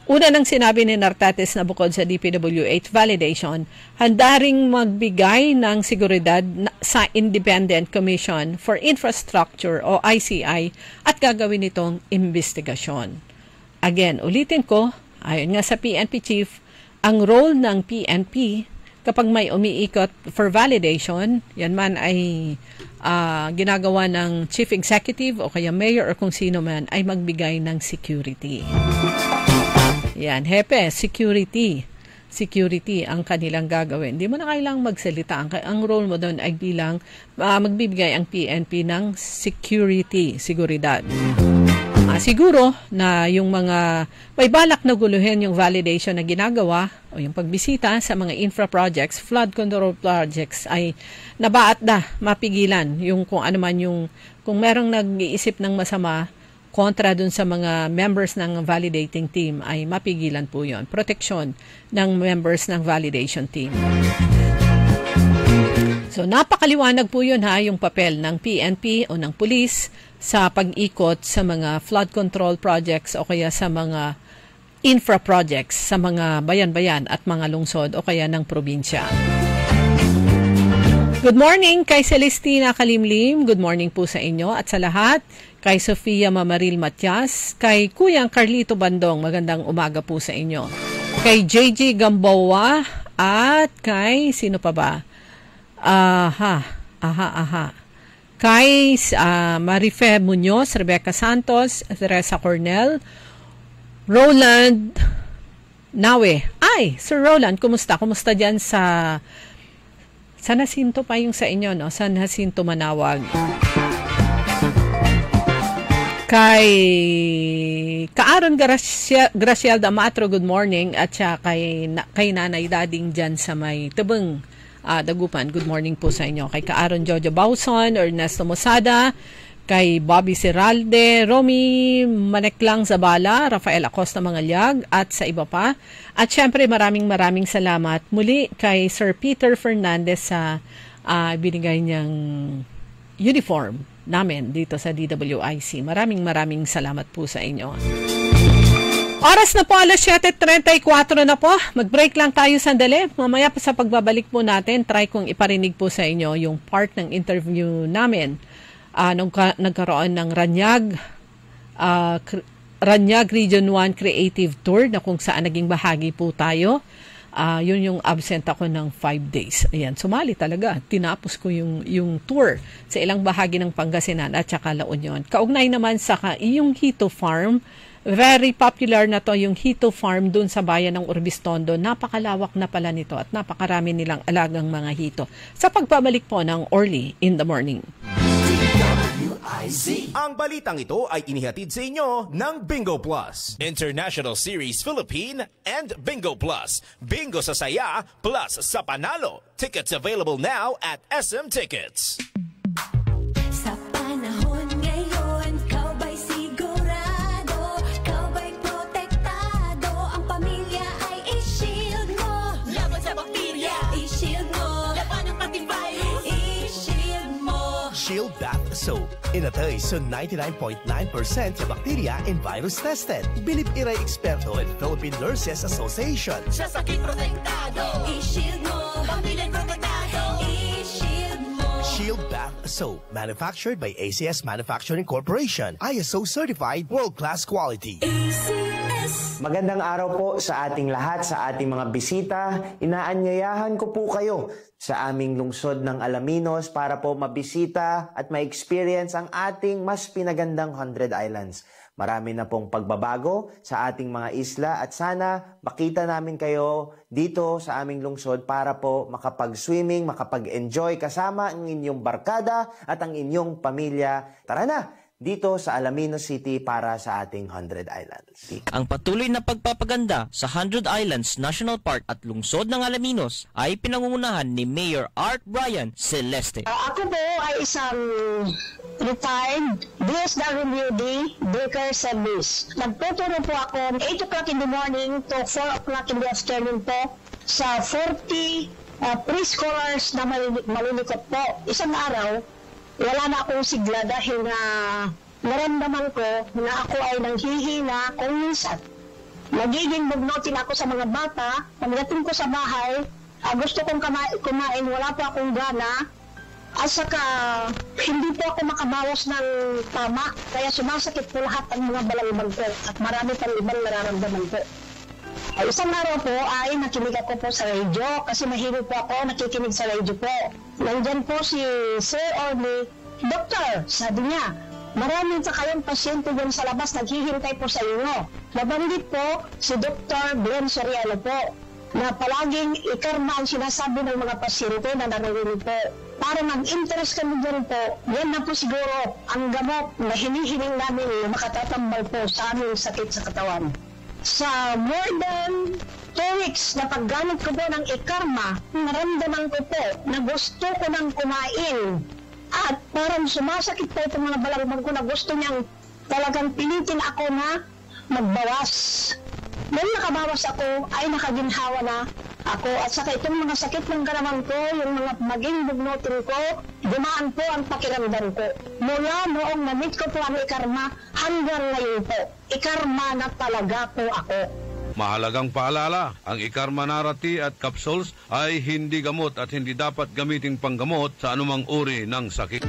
Una nang sinabi ni Nartates na bukod sa DPWH validation, handa ring magbigay ng seguridad sa Independent Commission for Infrastructure o ICI at gagawin itong investigasyon. Again, ulitin ko, ayon nga sa PNP chief, ang role ng PNP kapag may umiikot for validation, yan man ay ginagawa ng chief executive o kaya mayor o kung sino man, ay magbigay ng security. Yan, hepe, security. Security ang kanilang gagawin. Hindi mo na kailangang magsalita. Ang role mo doon ay bilang magbibigay ang PNP ng security, seguridad. Siguro na yung mga may balak na guluhin yung validation na ginagawa o yung pagbisita sa mga infra projects, flood control projects ay nabaat na mapigilan yung kung ano man yung kung merong nag-iisip ng masama kontra dun sa mga members ng validating team ay mapigilan po yon. Proteksyon ng members ng validation team. So napakaliwanag po yun yung papel ng PNP o ng police sa pag-ikot sa mga flood control projects o kaya sa mga infra projects sa mga bayan-bayan at mga lungsod o kaya ng probinsya. Good morning kay Celestina Kalimlim. Good morning po sa inyo at sa lahat. Kay Sofia Mamaril Matias, kay Kuyang Carlito Bandong, magandang umaga po sa inyo. Kay JJ Gamboa at kay sino pa ba? Kay Marife Muñoz, Rebecca Santos, Teresa Cornel, Roland Nawe. Ay, Sir Roland, kumusta? Kumusta dyan sa San Jacinto pa yung sa inyo, no? San Jacinto Manawag. Kay Kaaron Gracielda Matro, good morning. At siya kay Nanay Dading dyan sa may Tabang Dagupan. Good morning po sa inyo. Kay Kaaron Jojo Bauson, Ernesto Mosada, kay Bobby Seralde, Romy Maneklang Zabala, Rafael Acosta Mangalyag, at sa iba pa. At syempre maraming salamat muli kay Sir Peter Fernandez sa binigay niyang uniform namin dito sa DWIC. Maraming salamat po sa inyo. Oras na po, alas 7:34 na po. Mag-break lang tayo sandali. Mamaya pa sa pagbabalik po natin, try kong iparinig po sa inyo yung part ng interview namin nung nagkaroon ng Ranyag Region 1 Creative Tour na kung saan naging bahagi po tayo. Yun yung absent ako ng 5 days. Ayan, sumali talaga. Tinapos ko yung tour sa ilang bahagi ng Pangasinan at saka La Union. Kaugnay naman sa yung Hito Farm. Very popular na to yung Hito Farm dun sa bayan ng Urbistondo. Napakalawak na pala nito at napakarami nilang alagang mga hito. Sa pagbabalik po ng Early in the Morning. Ang balitang ito ay inihatid sa inyo ng Bingo Plus, International Series Philippine and Bingo Plus. Bingo sa saya plus sa panalo. Tickets available now at SM Tickets. Sa panahon ngayon, Cowboy Shield Bath Soap. Inatay sa 99.9% na bacteria and virus tested. Bilib iray eksperto at Philippine Nurses Association. Sa sakit protektado, i-shield mo. Pamilya protektado, i-shield mo. Shield Bath Soap. Manufactured by ACS Manufacturing Corporation. ISO certified, world-class quality. Magandang araw po sa ating lahat, sa ating mga bisita. Inaanyayahan ko po kayo sa aming lungsod ng Alaminos para po mabisita at ma-experience ang ating mas pinagandang 100 Islands. Marami na pong pagbabago sa ating mga isla at sana makita namin kayo dito sa aming lungsod para po makapag-swimming, makapag-enjoy kasama ang inyong barkada at ang inyong pamilya. Tara na! Dito sa Alaminos City para sa ating 100 Islands. Ang patuloy na pagpapaganda sa 100 Islands National Park at lungsod ng Alaminos ay pinangungunahan ni Mayor Art Brian Celeste. Ako po ay isang retired DSWD Breaker Service. Nagtuturo po ako 8 o'clock in the morning to 4 o'clock in the afternoon po sa 40 preschoolers na malilikot po. Isang araw, wala na akong sigla dahil na naramdaman ko na ako ay nanghihina kung minsan. Nagiging bugnutin ako sa mga bata. Pagdating ko sa bahay, gusto kong kumain, wala pa akong gana. At saka, hindi po ako makabawas ng tama. Kaya sumasakit po lahat ang mga balangibag ko at marami pang ibang nararamdaman po. Isang araw po ay nakinig ako po sa radio kasi mahilig po ako nakikinig sa radio po. Nandyan po si Sir Orly, Doktor, sabi niya, maraming sa kayong pasyente dyan sa labas naghihintay po sa inyo. Nabanggit po si Dr. Glenn Soriano po na palaging ikarma ang sinasabi ng mga pasyente na narinig po. Para mag-interest kami dyan po, yan na po siguro ang gamot na hinihiling namin na makatatambal po sa aming sakit sa katawan. Sa more than 2 weeks na paggamit ko po ng ikarma, naramdaman ko po na gusto ko nang kumain. At parang sumasakit po itong mga balangibag ko na gusto niyang talagang pilitin ako na magbawas. Nung nakabawas ako, ay nakaginhawa na ako. At saka itong mga sakit ng karamang ko, yung mga maging bugnutin ko, dumaan po ang pakiramdam ko. Mula noong na-meet ko po ang ikarma, hanggang ngayon po, ikarma na talaga po ako. Mahalagang paalala, ang Ikarma Narati at capsules ay hindi gamot at hindi dapat gamiting panggamot sa anumang uri ng sakit.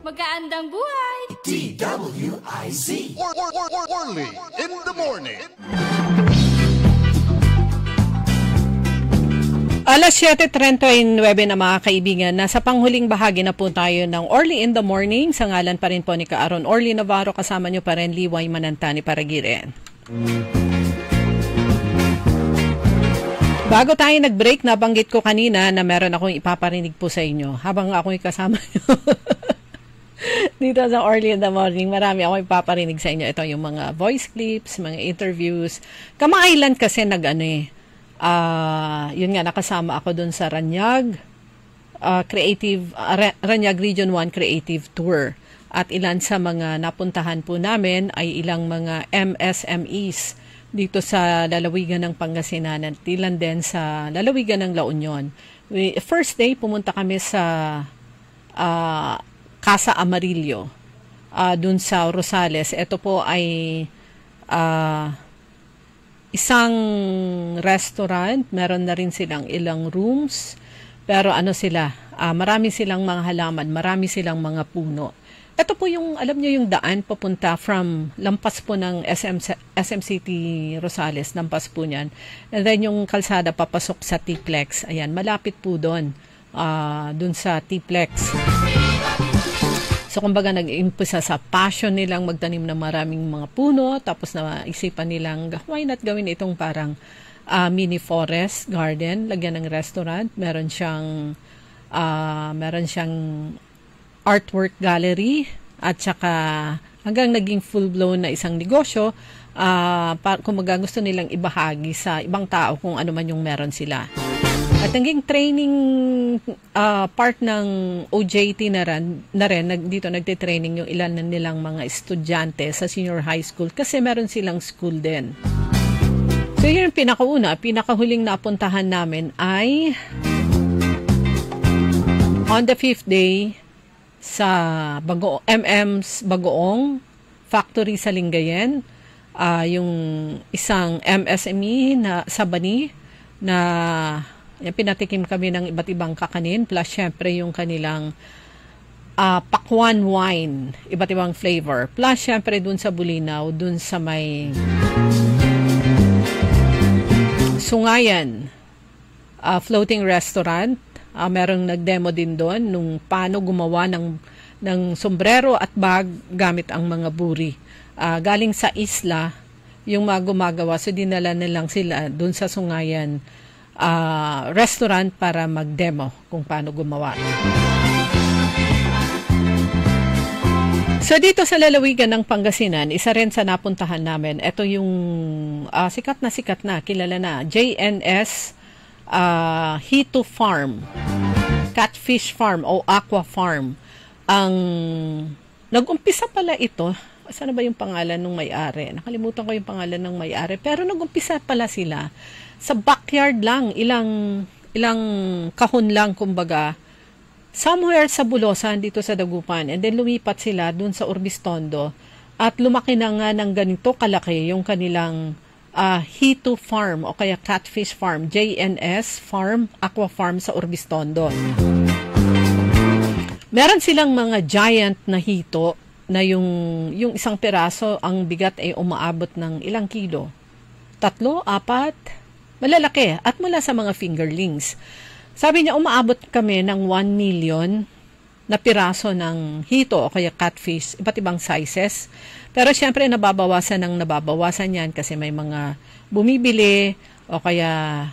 Magandang buhay! DWIZ. Orly in the morning. Alas 7:39 na mga kaibigan, nasa panghuling bahagi na po tayo ng Orly in the Morning. Sa ngalan pa rin po ni Kaaron Orly Navarro, kasama nyo pa rin Liway Manantani Paragiren. Bago tayo nag-break, nabanggit ko kanina na meron akong ipaparinig po sa inyo habang ako'y kasama nyo. Dito sa Orly in the Morning, marami akong ipaparinig sa inyo. Ito yung mga voice clips, mga interviews. Kamailan kasi yun nga, nakasama ako dun sa Ranyag Ranyag Region 1 Creative Tour. At ilan sa mga napuntahan po namin ay ilang mga MSMEs dito sa lalawigan ng Pangasinan at ilan din sa lalawigan ng La Union. First day, pumunta kami sa Casa Amarillo, dun sa Rosales. Ito po ay isang restaurant. Meron na rin silang ilang rooms. Pero marami silang mga halaman, marami silang mga puno. Ito po yung, alam nyo yung daan papunta from lampas po ng SM City Rosales, lampas po niyan. And then yung kalsada papasok sa T-Plex. Ayan, malapit po doon, doon sa T-Plex. So kumbaga nag-impisa sa passion nilang magtanim ng maraming mga puno, tapos naisipan nilang, why not gawin itong parang mini forest garden, lagyan ng restaurant, meron siyang artwork gallery at saka hanggang naging full-blown na isang negosyo, kumaga gusto nilang ibahagi sa ibang tao kung ano man yung meron sila. At naging training part ng OJT na rin dito nagte-training yung ilan nilang mga estudyante sa senior high school kasi meron silang school din. So yun yung pinakahuling napuntahan namin ay on the 5th day sa MM's Bagoong Factory sa Lingayen, yung isang MSME na sa Bani na pinatikim kami ng iba't ibang kakanin plus syempre yung kanilang pakwan wine, iba't ibang flavor. Plus syempre dun sa Bulinaw, dun sa may Sungayan floating restaurant. Merong nagdemo din doon nung paano gumawa ng sombrero at bag gamit ang mga buri. Galing sa isla, yung mga gumagawa, so dinala nilang sila doon sa Sungayan restaurant para mag-demo kung paano gumawa. So dito sa lalawigan ng Pangasinan, isa rin sa napuntahan namin, ito yung sikat na, kilala na, JNS Hito Farm, Catfish Farm o Aqua Farm. Ang nag-umpisa pala ito, saan ba yung pangalan ng may-ari? Nakalimutan ko yung pangalan ng may-ari, pero nag-umpisa pala sila sa backyard lang, ilang kahon lang kumbaga, somewhere sa Bulosan dito sa Dagupan, and then lumipat sila dun sa Urbistondo at lumaki na nga ng ganito kalaki yung kanilang Hito Farm o kaya Catfish Farm, JNS Farm, Aqua Farm sa Urbistondo. Meron silang mga giant na hito na yung isang piraso, ang bigat ay umaabot ng ilang kilo? 3, 4? Malalaki. At mula sa mga fingerlings. Sabi niya, umaabot kami ng 1 million na piraso ng hito o kaya catfish, iba't ibang sizes. Pero syempre nababawasan yan kasi may mga bumibili o kaya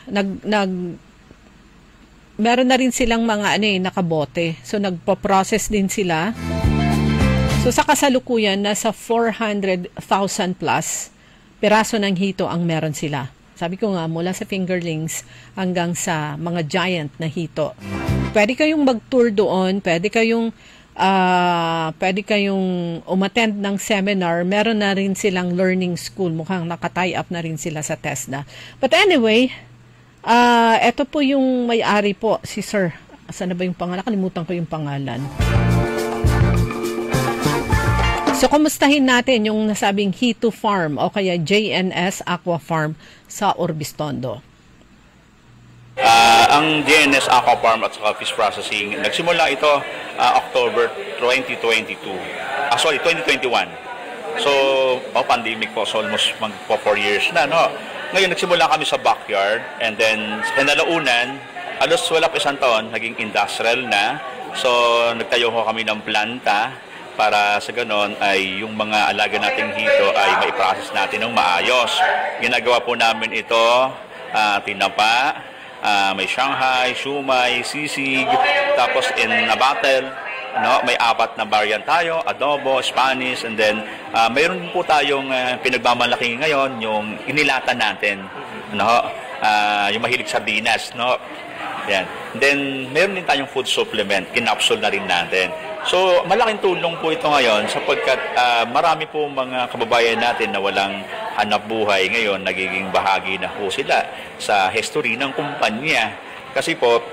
meron na rin silang mga nakabote. So nagpo-process din sila. So sa kasalukuyan nasa 400,000 plus piraso ng hito ang meron sila. Sabi ko nga, mula sa fingerlings hanggang sa mga giant na hito. Pwede kayong mag-tour doon, pwede kayong umattend ng seminar. Meron na rin silang learning school. Mukhang naka-tie up na rin sila sa TESDA. But anyway, eto po yung may-ari po, si Sir. Saan na ba yung pangalan? Kalimutan ko yung pangalan. So, kumustahin natin yung nasabing Hito Farm o kaya JNS Aqua Farm sa Urbistondo. Ang JNS Aqua Farm at saka fish processing, nagsimula ito October 2021. So, pandemic po, so almost magpo 4 years na, no? Ngayon, nagsimula kami sa backyard and then sa kinalaunan, alos wala pa isang taon, naging industrial na. So, nagtayo ko kami ng planta para sa ganon ay yung mga alaga nating hito ay maiprocess natin ng maayos. Ginagawa po namin ito, tinapa, may Shanghai, shumai, sisig, tapos in a bottle, may 4 na variant tayo, adobo, Spanish, and then mayroon po tayong pinagmamalaki ngayon, yung inilatan natin, yung mahilig sardinas, yan. Then meron din tayong food supplement, kinapsule na rin natin. So, malaking tulong po ito ngayon sapagkat marami po mga kababayan natin na walang hanap buhay ngayon, nagiging bahagi na po sila sa history ng kumpanya. Kasi po,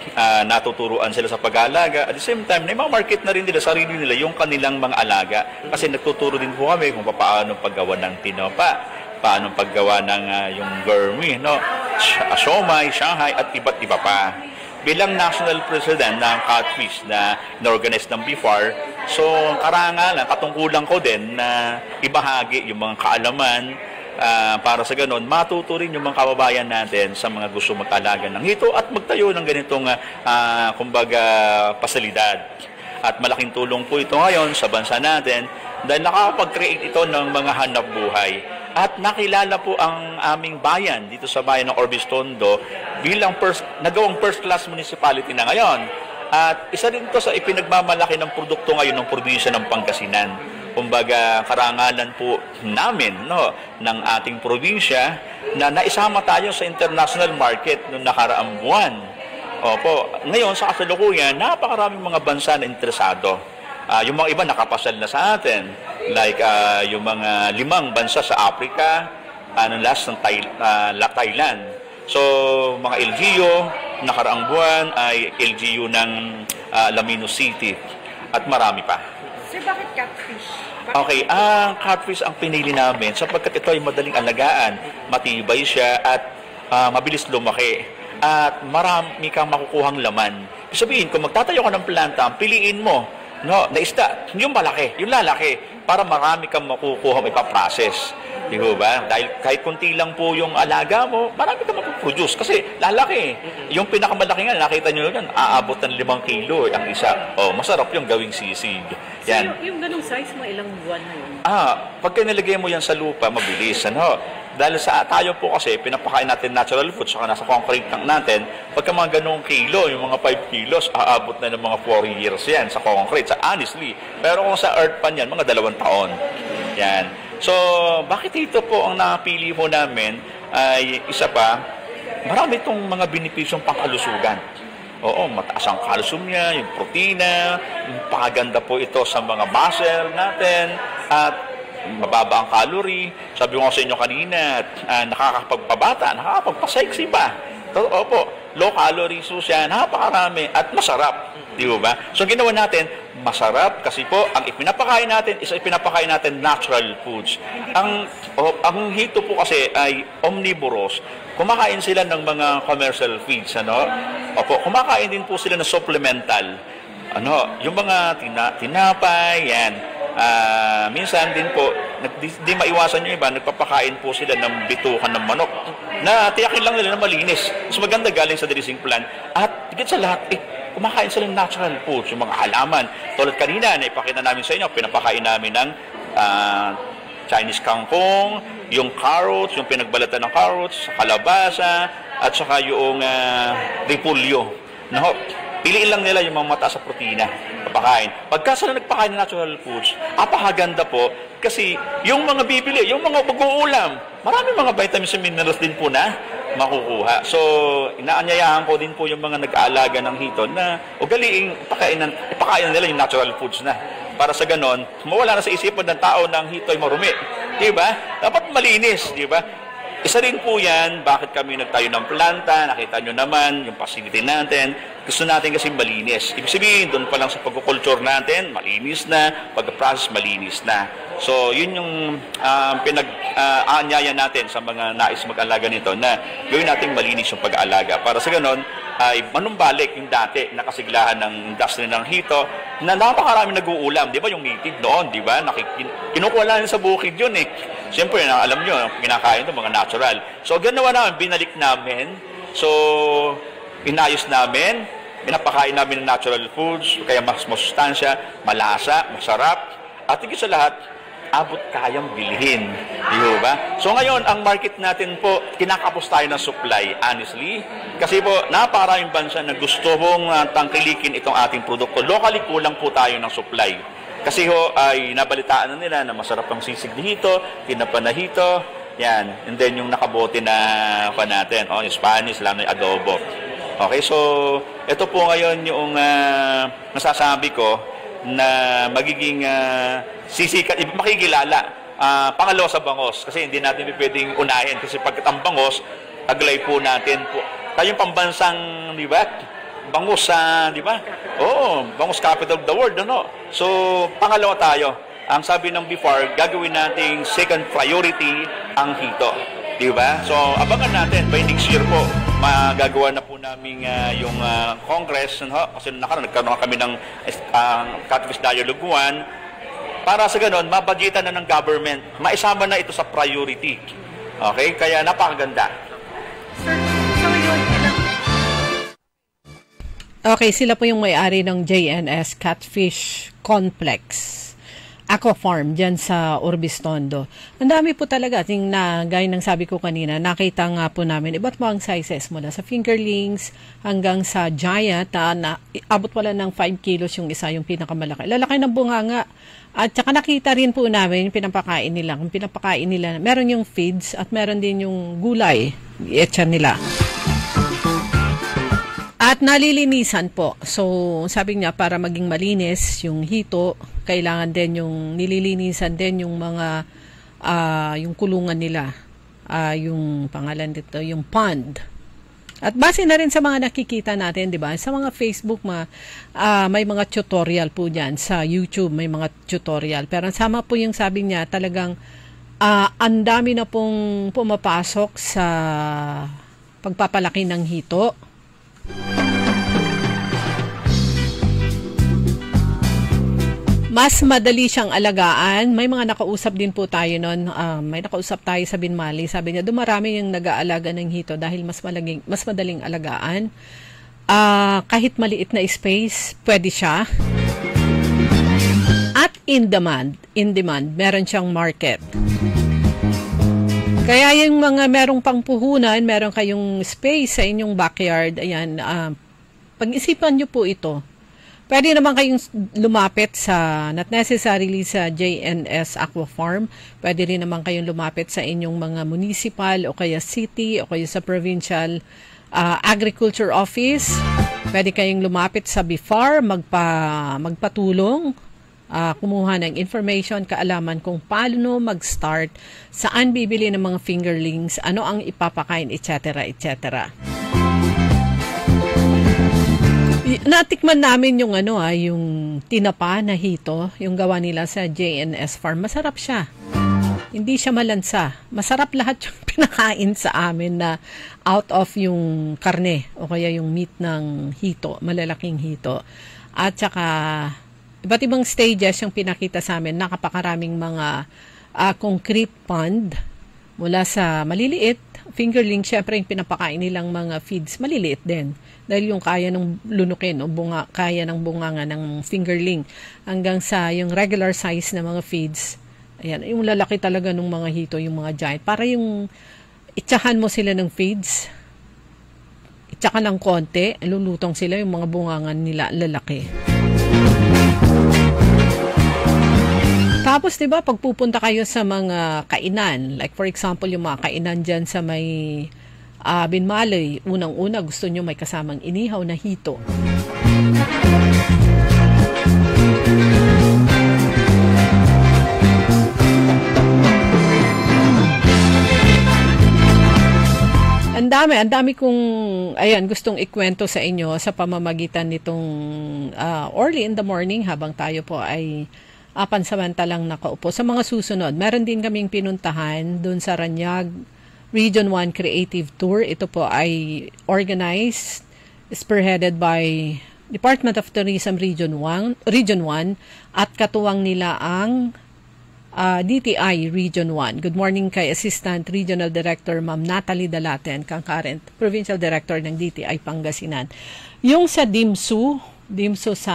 natuturuan sila sa pag-aalaga. At the same time, na-market na rin nila, sarili nila yung kanilang mga alaga. Kasi nagtuturo din po kami kung paano paggawa ng tinopa, paano paggawa ng yung gourmet, siomai, Shanghai, at iba't iba pa. bilang national president ng Catfish na na-organize ng BIFAR, so karangalan, katungkulan ko din na ibahagi yung mga kaalaman para sa ganon, matuto rin yung mga kababayan natin sa mga gusto mag-alaga ng hito at magtayo ng ganitong kumbaga pasilidad. At malaking tulong po ito ngayon sa bansa natin dahil nakakapag-create ito ng mga hanap buhay. At nakilala po ang aming bayan dito sa bayan ng Orbis Tondo bilang nagawang first-class municipality na ngayon. At isa rin ito sa ipinagmamalaki ng produkto ngayon ng probinsya ng Pangasinan. Kumbaga, karangalan po namin ng ating probinsya na naisama tayo sa international market noong nakaraang buwan. Opo, ngayon sa kasalukuyan, napakaraming mga bansa na interesado. Yung mga iba nakapasal na sa atin, like yung mga 5 bansa sa Africa, last ng Thailand. So, mga LGU, nakaraang buwan ay LGU ng Alaminos City at marami pa. Sir, bakit catfish? Okay, ang catfish ang pinili namin sapagkat ito ay madaling alagaan, matibay siya at mabilis lumaki. At marami kang makukuhang laman. Sabihin, kung magtatayo ka ng planta, piliin mo na isda, yung malaki, yung lalaki, para marami kang makukuha, ipaprocess. Di ba? Dahil kahit kunti lang po yung alaga mo, marami kang mapuproduce. Kasi lalaki. Yung pinakamalaki nga, nakita nyo yan, aabot ng 5 kilo ang isa. Masarap yung gawing sisig. Yan. So, yung ganung size mo, ilang buwan na yun? Pagka nilagay mo yan sa lupa, mabilis. Dahil sa tayo po kasi, pinapakain natin natural food, saka nasa concrete tank natin, pagka mga ganong kilo, yung mga 5 kilos, aabot na ng mga 4 years yan sa concrete, honestly. Pero kung sa earth pan yan, mga 2 taon. Yan. So, bakit ito po ang napili po namin ay isa pa, marami itong mga benepisyong pangkalusugan. Oo, mataas ang calcium niya, yung protina, yung paganda po ito sa mga muscle natin, at mababa ang calorie. Sabi ko sa inyo kanina, nakakapagpabata, nakakapagpa-sexy pa. Opo, low calorie so siya, napakarami at masarap. Di ba? So ginawa natin, masarap kasi po ang ipinapakain natin natural foods. Ang hito po kasi ay omnivorous. Kumakain sila ng mga commercial feeds, Opo, kumakain din po sila ng supplemental. Yung mga tinapay, yan. Minsan din po, di maiwasan yung iba, nagpapakain po sila ng bitukan ng manok na tiyakin lang nila na malinis. Mas maganda galing sa dressing plant. At higit sa lahat, kumakain sila ng natural foods, yung mga halaman. Tulad kanina, naipakita namin sa inyo, pinapakain namin ng Chinese kangkong, yung carrots, yung pinagbalatan ng carrots, kalabasa, at saka yung repolyo. Piliin lang nila yung mga mataas sa protina, papakain. Pagka sila nagpakain ng natural foods, apakaganda po kasi yung mga bibili, yung mga mag-uulam, marami mga vitamins and minerals din po na makukuha. So, inaanyayahan ko din po yung mga nag-aalaga ng hito na ugaliing ipakain nila yung natural foods na. Para sa ganon, mawala na sa isipan ng tao na ang hito ay marumi. Diba? Dapat malinis, diba? Isa rin po yan, bakit kami nagtayo ng planta, nakita nyo naman, yung facility natin, gusto natin kasi malinis. Ibig sabihin, doon pa lang sa pagkukulture natin, malinis na, pag-process, malinis na. So, yun yung pinag-aanyaya natin sa mga nais mag-alaga nito na gawin natin malinis yung pag-aalaga. Para sa ganon, ay manumbalik yung dati na kasiglahan ng industry ng hito na napakarami nag-uulam. Di ba yung native noon, di ba? Kinukuha lang sa bukid yun eh. Siyempre, alam nyo, kinakain ito, mga natural. So, ganawa namin, binalik namin. So, inayos namin, pinapakain namin ng natural foods, kaya mas masustansya, malasa, masarap, at higit sa lahat, abot kayang bilhin. Di ba? So ngayon, ang market natin po, kinakapos tayo ng supply, honestly. Kasi po, napakaraming bansa na gusto mong tangkilikin itong ating produkto. Locally, kulang po tayo ng supply. Kasi ay nabalitaan na nila na masarap ang sisig dito, tinapanahito, yan. And then yung nakabote na pa natin, yung Spanish, lalo yung adobo. Okay, so ito po ngayon yung nasasabi ko na magiging sisikat, makikilala. Pangalawa sa bangos, kasi hindi natin pwedeng unahin. Kasi pagkat ang bangos, aglay po natin po. Tayong pambansang, di ba? Bangus di ba? Bangus capital of the world, So, pangalawa tayo. Ang sabi ng BIFAR, gagawin nating second priority ang hito. Di ba? So, abangan natin. By next year po, magagawa na po namin yung Congress. Kasi nagkaroon kami ng Catfish Dialogue 1. Para sa ganon, mabudgetan na ng government. Maisama na ito sa priority. Okay? Kaya napakaganda. Okay, sila po yung may-ari ng JNS Catfish Complex Aqua Farm dyan sa Urbistondo. Ang dami po talaga, gaya ng sabi ko kanina, nakita nga po namin iba't ibang sizes mula sa fingerlings hanggang sa giant na abot wala ng 5 kilos yung isa, yung pinakamalaki. Lalaki ng bunganga. At saka nakita rin po namin yung pinapakain nila. Kung pinapakain nila, meron yung feeds at meron din yung gulay. I-etcha nila. At nalilinisan po. So, sabi niya, para maging malinis yung hito, kailangan din yung nililinisan din yung mga, yung kulungan nila. Yung pangalan dito, yung pond. At base na rin sa mga nakikita natin, di ba? Sa mga Facebook, may mga tutorial po dyan. Sa YouTube, may mga tutorial. Pero sama po yung sabi niya, talagang ang dami na pong pumapasok sa pagpapalaki ng hito. Mas madali siyang alagaan. May mga nakausap din po tayo noon. May nakausap tayo sa Binmali. Sabi niya, dumarami yung nag-aalaga ng hito dahil mas madaling alagaan. Kahit maliit na space, pwede siya. At in demand, meron siyang market. Kaya yung mga merong pangpuhunan, meron kayong space sa inyong backyard, ayan, pag-isipan nyo po ito. Pwede naman kayong lumapit sa, not necessarily sa JNS Aqua Farm, pwede rin naman kayong lumapit sa inyong mga municipal o kaya city o kaya sa provincial agriculture office. Pwede kayong lumapit sa BIFAR, magpatulong, kumuha ng information, kaalaman kung paano mag-start, saan bibili ng mga fingerlings, ano ang ipapakain, etc. etc. Natikman namin yung yung tinapa na hito, yung gawa nila sa JNS Farm. Masarap siya. Hindi siya malansa. Masarap lahat yung pinakain sa amin na out of yung karne o kaya yung meat ng hito, malalaking hito. At saka iba't ibang stages yung pinakita sa amin. Napakaraming mga concrete pond mula sa maliliit, fingerling, syempre yung pinapakain nilang mga feeds, maliliit din. Dahil yung kaya ng lunukin o kaya ng bunganga ng fingerling hanggang sa yung regular size na mga feeds. Ayan, yung lalaki talaga ng mga hito, yung mga giant. Para yung itsahan mo sila ng feeds, itsakan ng konti, lulutong sila yung mga bungangan nila lalaki. Tapos, di ba, pagpupunta kayo sa mga kainan, like for example, yung mga kainan dyan sa may Binmalay, unang-una gusto nyo may kasamang inihaw na hito. Ang dami kong, gustong ikwento sa inyo sa pamamagitan nitong early in the morning habang tayo po ay pansamantalang nakaupo. Sa mga susunod, meron din kaming pinuntahan dun sa Ranyag Region 1 Creative Tour. Ito po ay organized, spearheaded by Department of Tourism Region 1 at katuwang nila ang DTI Region 1. Good morning kay Assistant Regional Director Ma'am Natalie Dalaten, kang current Provincial Director ng DTI Pangasinan. Yung sa Dimsu sa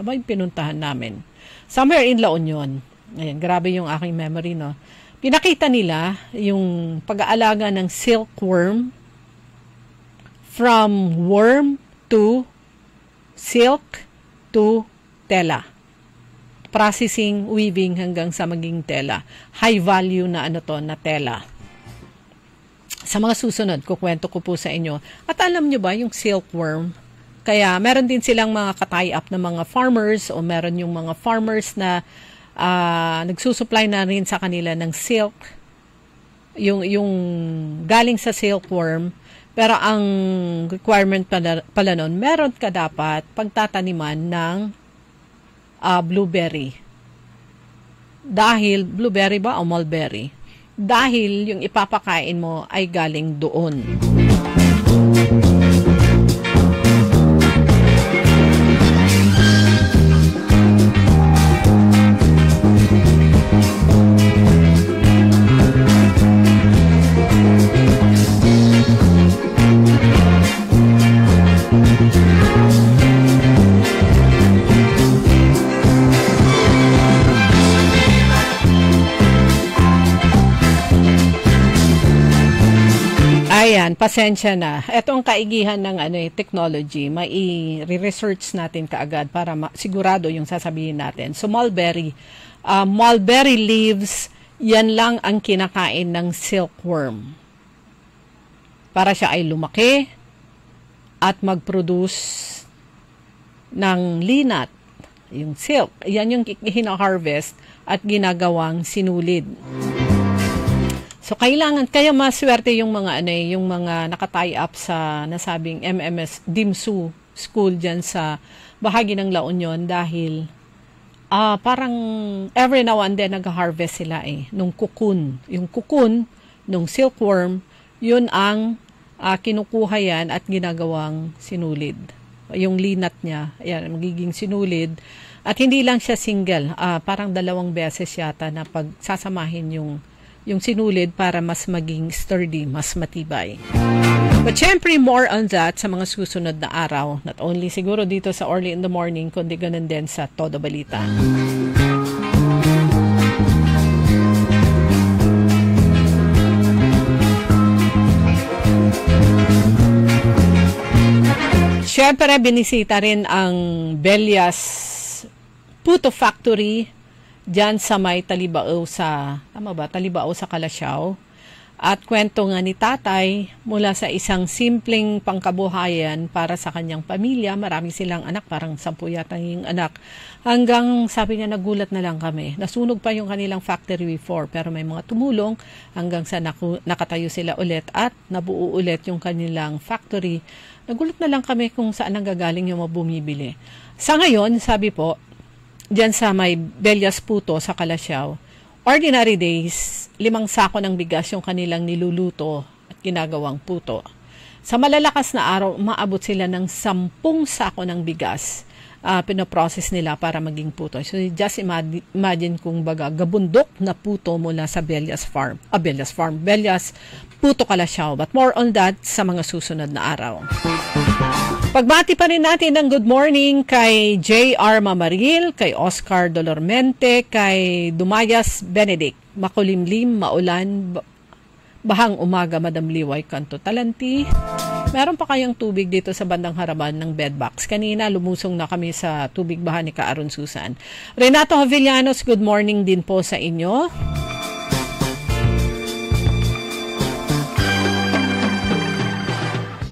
ba yung pinuntahan namin? Somewhere in La Union. Ayan, grabe yung aking memory, no? Pinakita nila yung pag-aalaga ng silkworm from worm to silk to tela. Processing, weaving hanggang sa maging tela. High value na na tela. Sa mga susunod, kukwento ko po sa inyo. At alam nyo ba yung silkworm? Kaya meron din silang mga ka-tie-up na mga farmers o meron yung mga farmers na nagsusupply na rin sa kanila ng silk, yung galing sa silkworm, pero ang requirement pala nun, meron ka dapat pagtataniman ng blueberry. Dahil blueberry ba o mulberry? dahil yung ipapakain mo ay galing doon. Ayan, pasensya na. Ito ang kaigihan ng technology. May i-research natin kaagad para sigurado yung sasabihin natin. So, mulberry leaves, yan lang ang kinakain ng silkworm. Para siya ay lumaki at mag-produce ng linat, yung silk. Yan yung hina-harvest at ginagawang sinulid. So kailangan kaya maswerte yung mga yung mga naka-tie up sa nasabing MMS Dimsu School diyan sa bahagi ng La Union dahil parang every now and then nag-harvest sila nung cocoon. Yung cocoon nung silkworm, yun ang kinukuha yan at ginagawang sinulid. Yung linat niya, ayan, magiging sinulid. At hindi lang siya single, parang 2 beses yata na pagsasamahin yung sinulid para mas maging sturdy, mas matibay. But syempre, more on that sa mga susunod na araw. Not only siguro dito sa Early in the Morning, kundi ganun din sa Todo Balita. Syempre, binisita rin ang Bellas Puto Factory diyan sa may Talibao sa Calasiao. At kwento nga ni tatay mula sa isang simpleng pangkabuhayan para sa kanyang pamilya. Marami silang anak, parang 10 yata yung anak. Hanggang sabi niya, nagulat na lang kami. Nasunog pa yung kanilang factory before, pero may mga tumulong hanggang sa nakatayo sila ulit at nabuo ulit yung kanilang factory. Nagulat na lang kami kung saan nanggagaling yung mga bumibili. Sa ngayon, sabi po, diyan sa may Bellas Puto sa Calasiao, ordinary days, 5 sako ng bigas yung kanilang niluluto at ginagawang puto. Sa malalakas na araw, maabot sila ng 10 sako ng bigas. Pinoprocess nila para maging puto. So just imagine kung baga gabundok na puto mula sa Bellas Puto Calasiao. But more on that sa mga susunod na araw. Pagbati pa rin natin ng good morning kay J.R. Mamaril, kay Oscar Dolormente, kay Dumayas Benedict, makulimlim, maulan, bahang umaga, Madam Liway, Kanto Talanti. Meron pa kayang tubig dito sa bandang harapan ng bedbox. Kanina lumusong na kami sa tubig baha ni Kaaron Susan. Renato Havillanos, good morning din po sa inyo.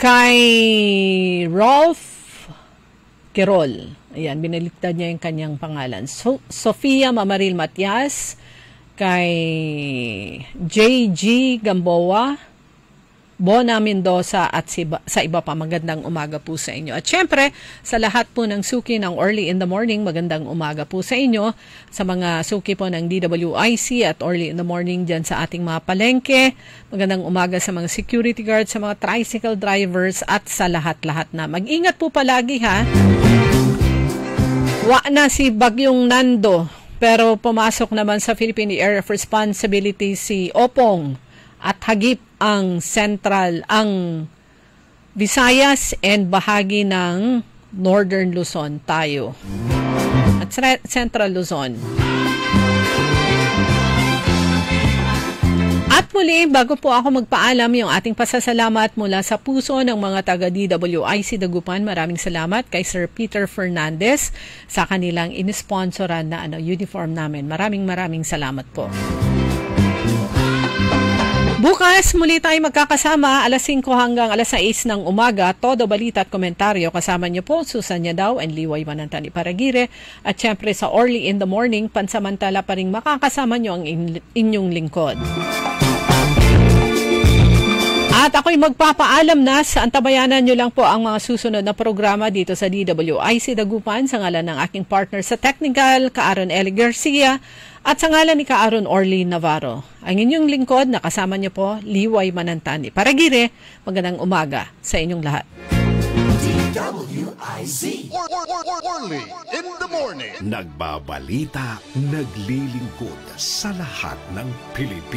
Kay Rolf Quirol. Ayan, binaliktad niya yung kanyang pangalan. Sofia Mamaril Matias. Kay J.G. Gamboa. Bona Mendoza at sa iba pa, magandang umaga po sa inyo. At syempre, sa lahat po ng suki ng Early in the Morning, magandang umaga po sa inyo. Sa mga suki po ng DWIC at Early in the Morning dyan sa ating mga palengke, magandang umaga sa mga security guards, sa mga tricycle drivers at sa lahat-lahat na. Mag-ingat po palagi ha. Wa na si Bagyong Nando, pero pumasok naman sa Philippine Area of Responsibility si Opong at hagip ang Visayas and bahagi ng Northern Luzon tayo. At Central Luzon. At muli, bago po ako magpaalam, yung ating pasasalamat mula sa puso ng mga taga-DWIC Dagupan. Maraming salamat kay Sir Peter Fernandez sa kanilang inisponsoran na uniform namin. Maraming salamat po. Bukas, muli tayo magkakasama alas 5 hanggang alas 6 ng umaga. Todo balita at komentaryo. Kasama niyo po Susan Yadaw and Liway Manantani Paragire. At syempre sa Early in the Morning, pansamantala pa rin makakasama niyo ang inyong lingkod. At ako'y magpapaalam na sa antabayanan nyo lang po ang mga susunod na programa dito sa DWIC Dagupan sa ngalan ng aking partner sa technical, Kaaron Eli Garcia, at sa ngalan ni Kaaron Orly Navarro. Ang inyong lingkod, nakasama niyo po, Liway Manantani. Paragire, magandang umaga sa inyong lahat. DWIZ. Orly in the morning. Nagbabalita, naglilingkod sa lahat ng Pilipinas.